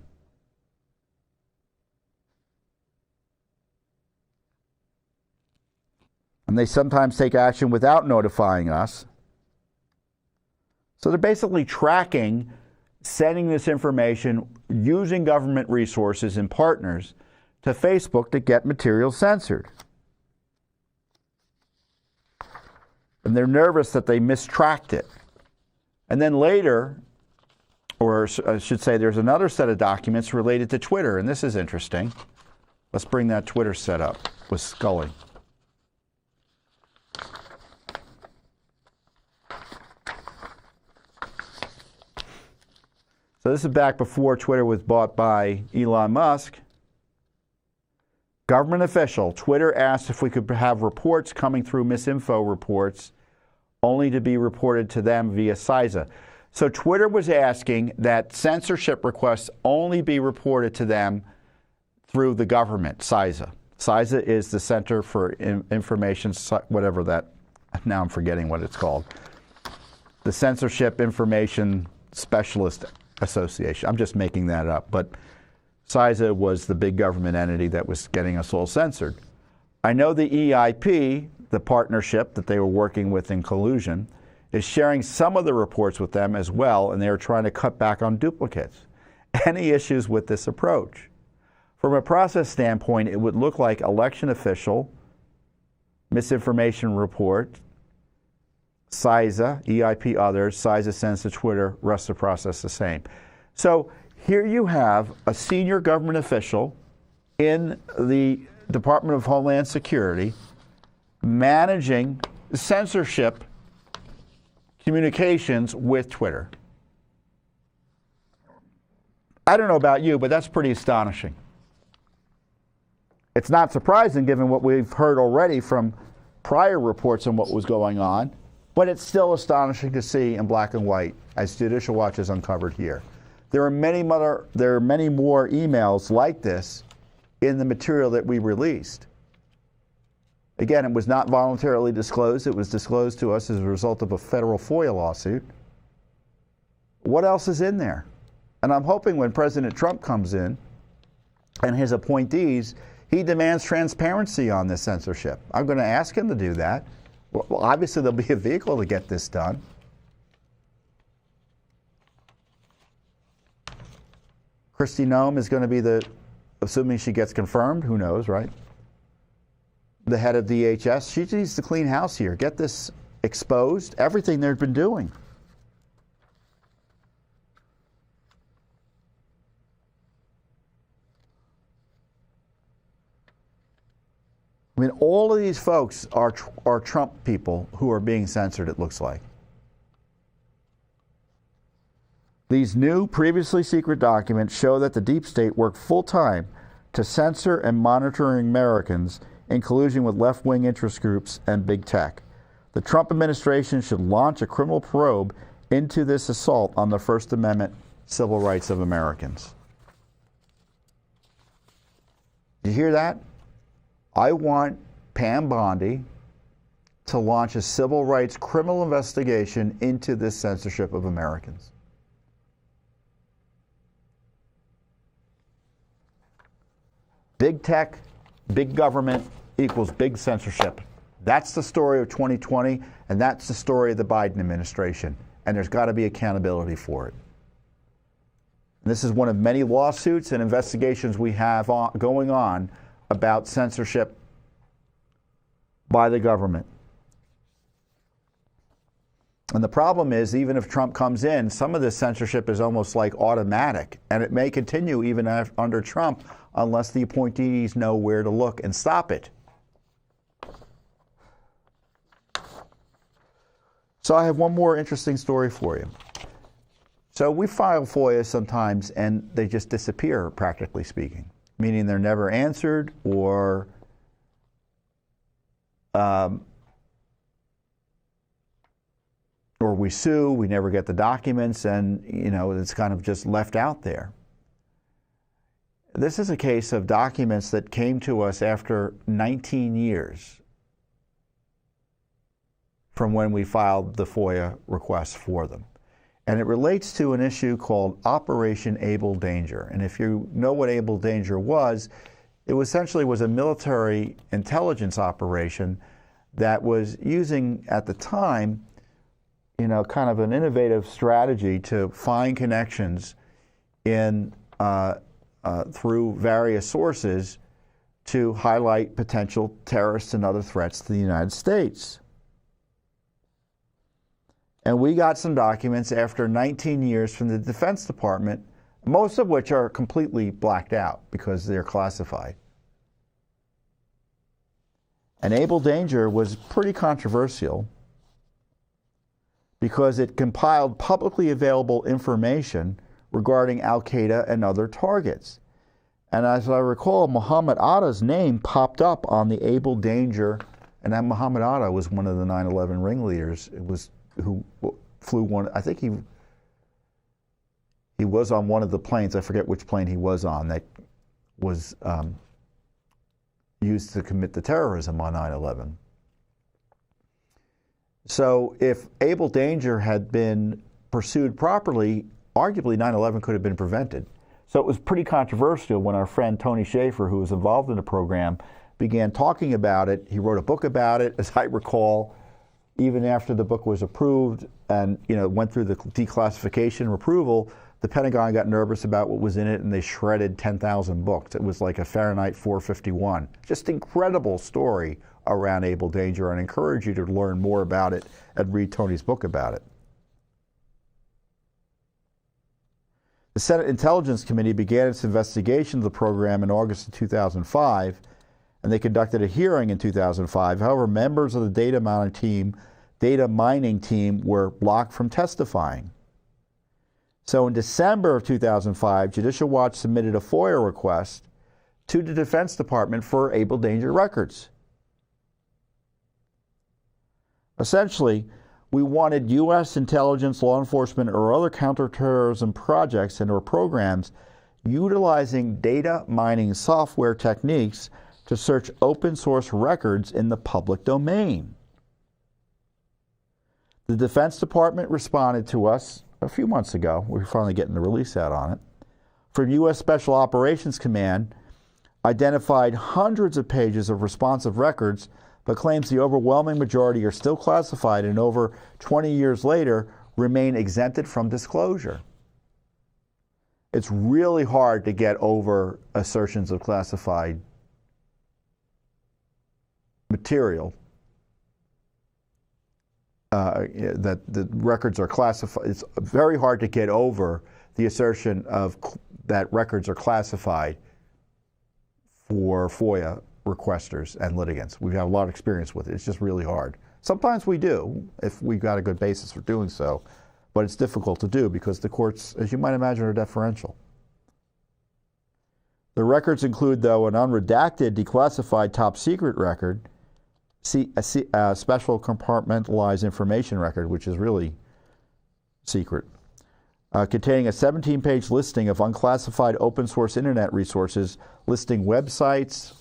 And they sometimes take action without notifying us. So they're basically tracking sending this information using government resources and partners to Facebook to get material censored. And they're nervous that they mistracked it. And then later, or I should say, there's another set of documents related to Twitter, and this is interesting. Let's bring that Twitter set up with Scully. So this is back before Twitter was bought by Elon Musk. Government official, Twitter asked if we could have reports coming through misinfo reports only to be reported to them via CISA. So Twitter was asking that censorship requests only be reported to them through the government, CISA. CISA is the Center for Information, whatever that, now I'm forgetting what it's called. The Censorship Information Specialist Association. I'm just making that up, but CISA was the big government entity that was getting us all censored. I know the EIP, the partnership that they were working with in collusion, is sharing some of the reports with them as well, and they are trying to cut back on duplicates. Any issues with this approach? From a process standpoint, it would look like election official, misinformation report, CISA, EIP others, CISA sends to Twitter, rest of the process the same. So here you have a senior government official in the Department of Homeland Security managing censorship communications with Twitter. I don't know about you, but that's pretty astonishing. It's not surprising given what we've heard already from prior reports on what was going on, but it's still astonishing to see in black and white, as Judicial Watch has uncovered here. There are many more emails like this in the material that we released. Again, it was not voluntarily disclosed. It was disclosed to us as a result of a federal FOIA lawsuit. What else is in there? And I'm hoping when President Trump comes in and his appointees, he demands transparency on this censorship. I'm going to ask him to do that. Well, obviously, there'll be a vehicle to get this done. Kristi Noem is going to be the, assuming she gets confirmed, who knows, right? The head of DHS. She needs to clean house here, get this exposed, everything they've been doing. I mean, all of these folks are Trump people who are being censored, it looks like. These new, previously secret documents show that the deep state worked full-time to censor and monitor Americans in collusion with left-wing interest groups and big tech. The Trump administration should launch a criminal probe into this assault on the First Amendment civil rights of Americans. Do you hear that? I want Pam Bondi to launch a civil rights criminal investigation into this censorship of Americans. Big tech, big government equals big censorship. That's the story of 2020, and that's the story of the Biden administration. And there's got to be accountability for it. And this is one of many lawsuits and investigations we have going on about censorship by the government. And the problem is, even if Trump comes in, some of this censorship is almost like automatic, and it may continue even under Trump unless the appointees know where to look and stop it. So I have one more interesting story for you. So we file FOIA sometimes and they just disappear, practically speaking, meaning they're never answered, or we sue, we never get the documents, and it's kind of just left out there. This is a case of documents that came to us after 19 years from when we filed the FOIA requests for them. And it relates to an issue called Operation Able Danger. And if you know what Able Danger was, it essentially was a military intelligence operation that was using, at the time, kind of an innovative strategy to find connections in through various sources to highlight potential terrorists and other threats to the United States. And we got some documents after 19 years from the Defense Department, most of which are completely blacked out because they're classified. And Able Danger was pretty controversial because it compiled publicly available information regarding Al-Qaeda and other targets. And as I recall, Muhammad Atta's name popped up on the Able Danger, and that Muhammad Atta was one of the 9/11 ringleaders. It was who flew one. I think he was on one of the planes. I forget which plane he was on that was used to commit the terrorism on 9/11. So if Able Danger had been pursued properly, arguably 9/11 could have been prevented. So it was pretty controversial when our friend Tony Schaefer, who was involved in the program, began talking about it. He wrote a book about it, as I recall, even after the book was approved and went through the declassification approval. The Pentagon got nervous about what was in it, and they shredded 10,000 books. It was like a Fahrenheit 451. Just incredible story around Able Danger, and I encourage you to learn more about it and read Tony's book about it. The Senate Intelligence Committee began its investigation of the program in August of 2005, and they conducted a hearing in 2005. However, members of the data mining team were blocked from testifying. So in December of 2005, Judicial Watch submitted a FOIA request to the Defense Department for Able Danger records. Essentially, we wanted U.S. intelligence, law enforcement, or other counterterrorism projects and/or programs utilizing data mining software techniques to search open source records in the public domain. The Defense Department responded to us a few months ago. We're finally getting the release out on it. From U.S. Special Operations Command, identified hundreds of pages of responsive records, but claims the overwhelming majority are still classified and over 20 years later remain exempted from disclosure. It's really hard to get over assertions of classified material, that the records are classified. It's very hard to get over the assertion of that records are classified for FOIA requesters and litigants. We've had a lot of experience with it. It's just really hard. Sometimes we do, if we've got a good basis for doing so, but it's difficult to do because the courts, as you might imagine, are deferential. The records include, though, an unredacted, declassified top secret record, a special compartmentalized information record, which is really secret, containing a 17-page listing of unclassified open source internet resources, listing websites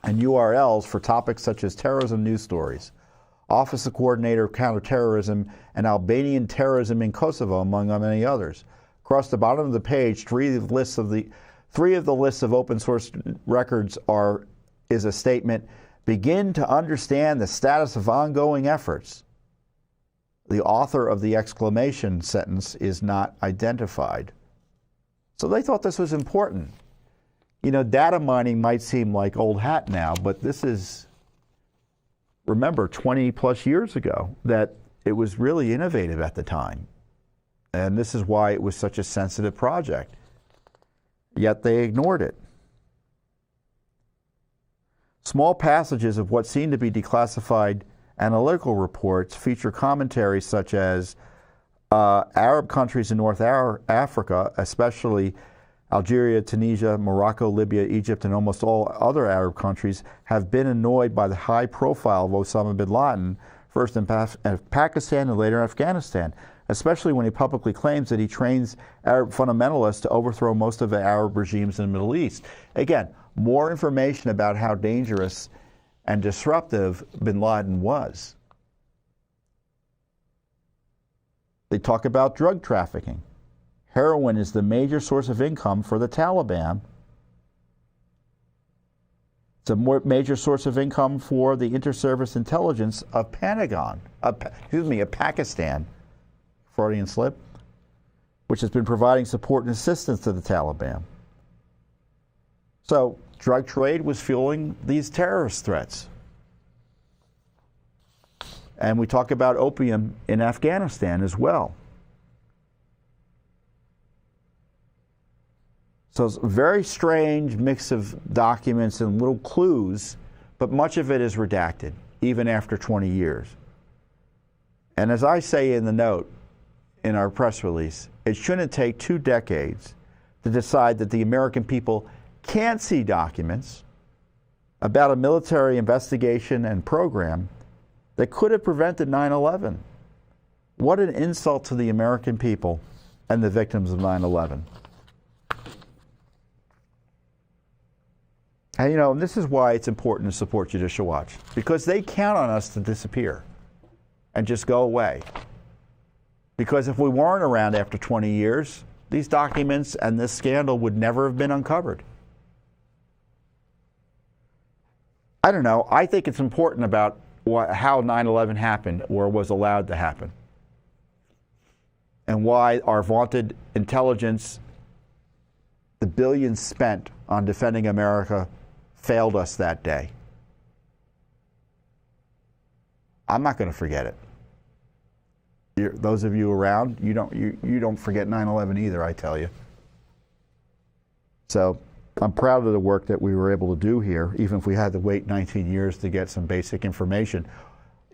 and URLs for topics such as terrorism news stories, Office of Coordinator of Counterterrorism, and Albanian terrorism in Kosovo, among many others. Across the bottom of the page, three of the lists of open source records is a statement: begin to understand the status of ongoing efforts. The author of the exclamation sentence is not identified. So they thought this was important. Data mining might seem like old hat now, but this is, remember, 20 plus years ago, that it was really innovative at the time. And this is why it was such a sensitive project. Yet they ignored it. Small passages of what seem to be declassified analytical reports feature commentaries such as Arab countries in North Africa, especially Algeria, Tunisia, Morocco, Libya, Egypt, and almost all other Arab countries, have been annoyed by the high profile of Osama bin Laden, first in Pakistan and later in Afghanistan, especially when he publicly claims that he trains Arab fundamentalists to overthrow most of the Arab regimes in the Middle East. Again, more information about how dangerous and disruptive bin Laden was. They talk about drug trafficking. Heroin is the major source of income for the Taliban. It's a major source of income for the inter-service intelligence of Pakistan, Freudian slip, which has been providing support and assistance to the Taliban. So drug trade was fueling these terrorist threats. And we talk about opium in Afghanistan as well. So it's a very strange mix of documents and little clues, but much of it is redacted, even after 20 years. And as I say in the note in our press release, it shouldn't take 2 decades to decide that the American people can't see documents about a military investigation and program that could have prevented 9/11. What an insult to the American people and the victims of 9/11. And you know, and this is why it's important to support Judicial Watch, because they count on us to disappear and just go away. Because if we weren't around after 20 years, these documents and this scandal would never have been uncovered. I don't know. I think it's important about how 9/11 happened or was allowed to happen, and why our vaunted intelligence, the billions spent on defending America, failed us that day. I'm not going to forget it. Those of you around, you don't forget 9/11 either, I tell you. So I'm proud of the work that we were able to do here, even if we had to wait 19 years to get some basic information,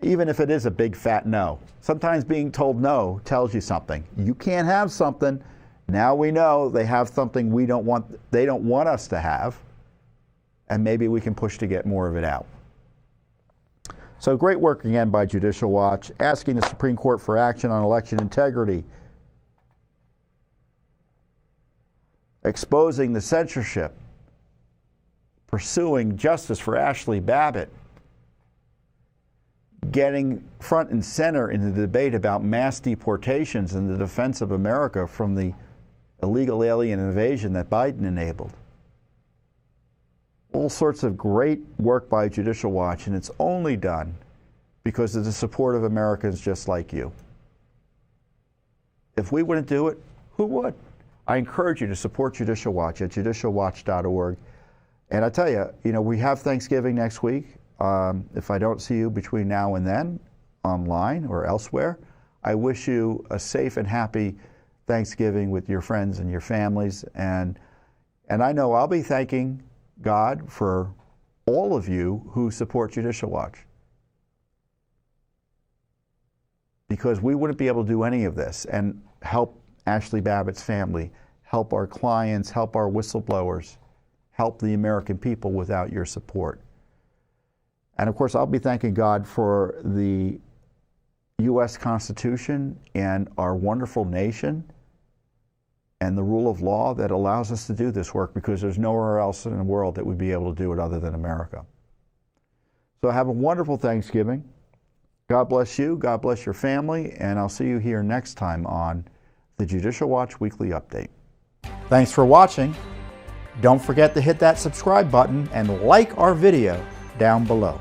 even if it is a big fat no. Sometimes being told no tells you something. You can't have something. Now we know they have something they don't want us to have, and maybe we can push to get more of it out. So great work again by Judicial Watch, asking the Supreme Court for action on election integrity, exposing the censorship, pursuing justice for Ashli Babbitt, getting front and center in the debate about mass deportations and the defense of America from the illegal alien invasion that Biden enabled. All sorts of great work by Judicial Watch, and it's only done because of the support of Americans just like you. If we wouldn't do it, who would? I encourage you to support Judicial Watch at judicialwatch.org. And I tell you, we have Thanksgiving next week. If I don't see you between now and then, online or elsewhere, I wish you a safe and happy Thanksgiving with your friends and your families. And I know I'll be thanking God for all of you who support Judicial Watch, because we wouldn't be able to do any of this and help Ashli Babbitt's family, help our clients, help our whistleblowers, help the American people without your support. And of course, I'll be thanking God for the U.S. Constitution and our wonderful nation and the rule of law that allows us to do this work, because there's nowhere else in the world that we'd be able to do it other than America. So have a wonderful Thanksgiving. God bless you, God bless your family, and I'll see you here next time on the Judicial Watch Weekly Update. Thanks for watching. Don't forget to hit that subscribe button and like our video down below.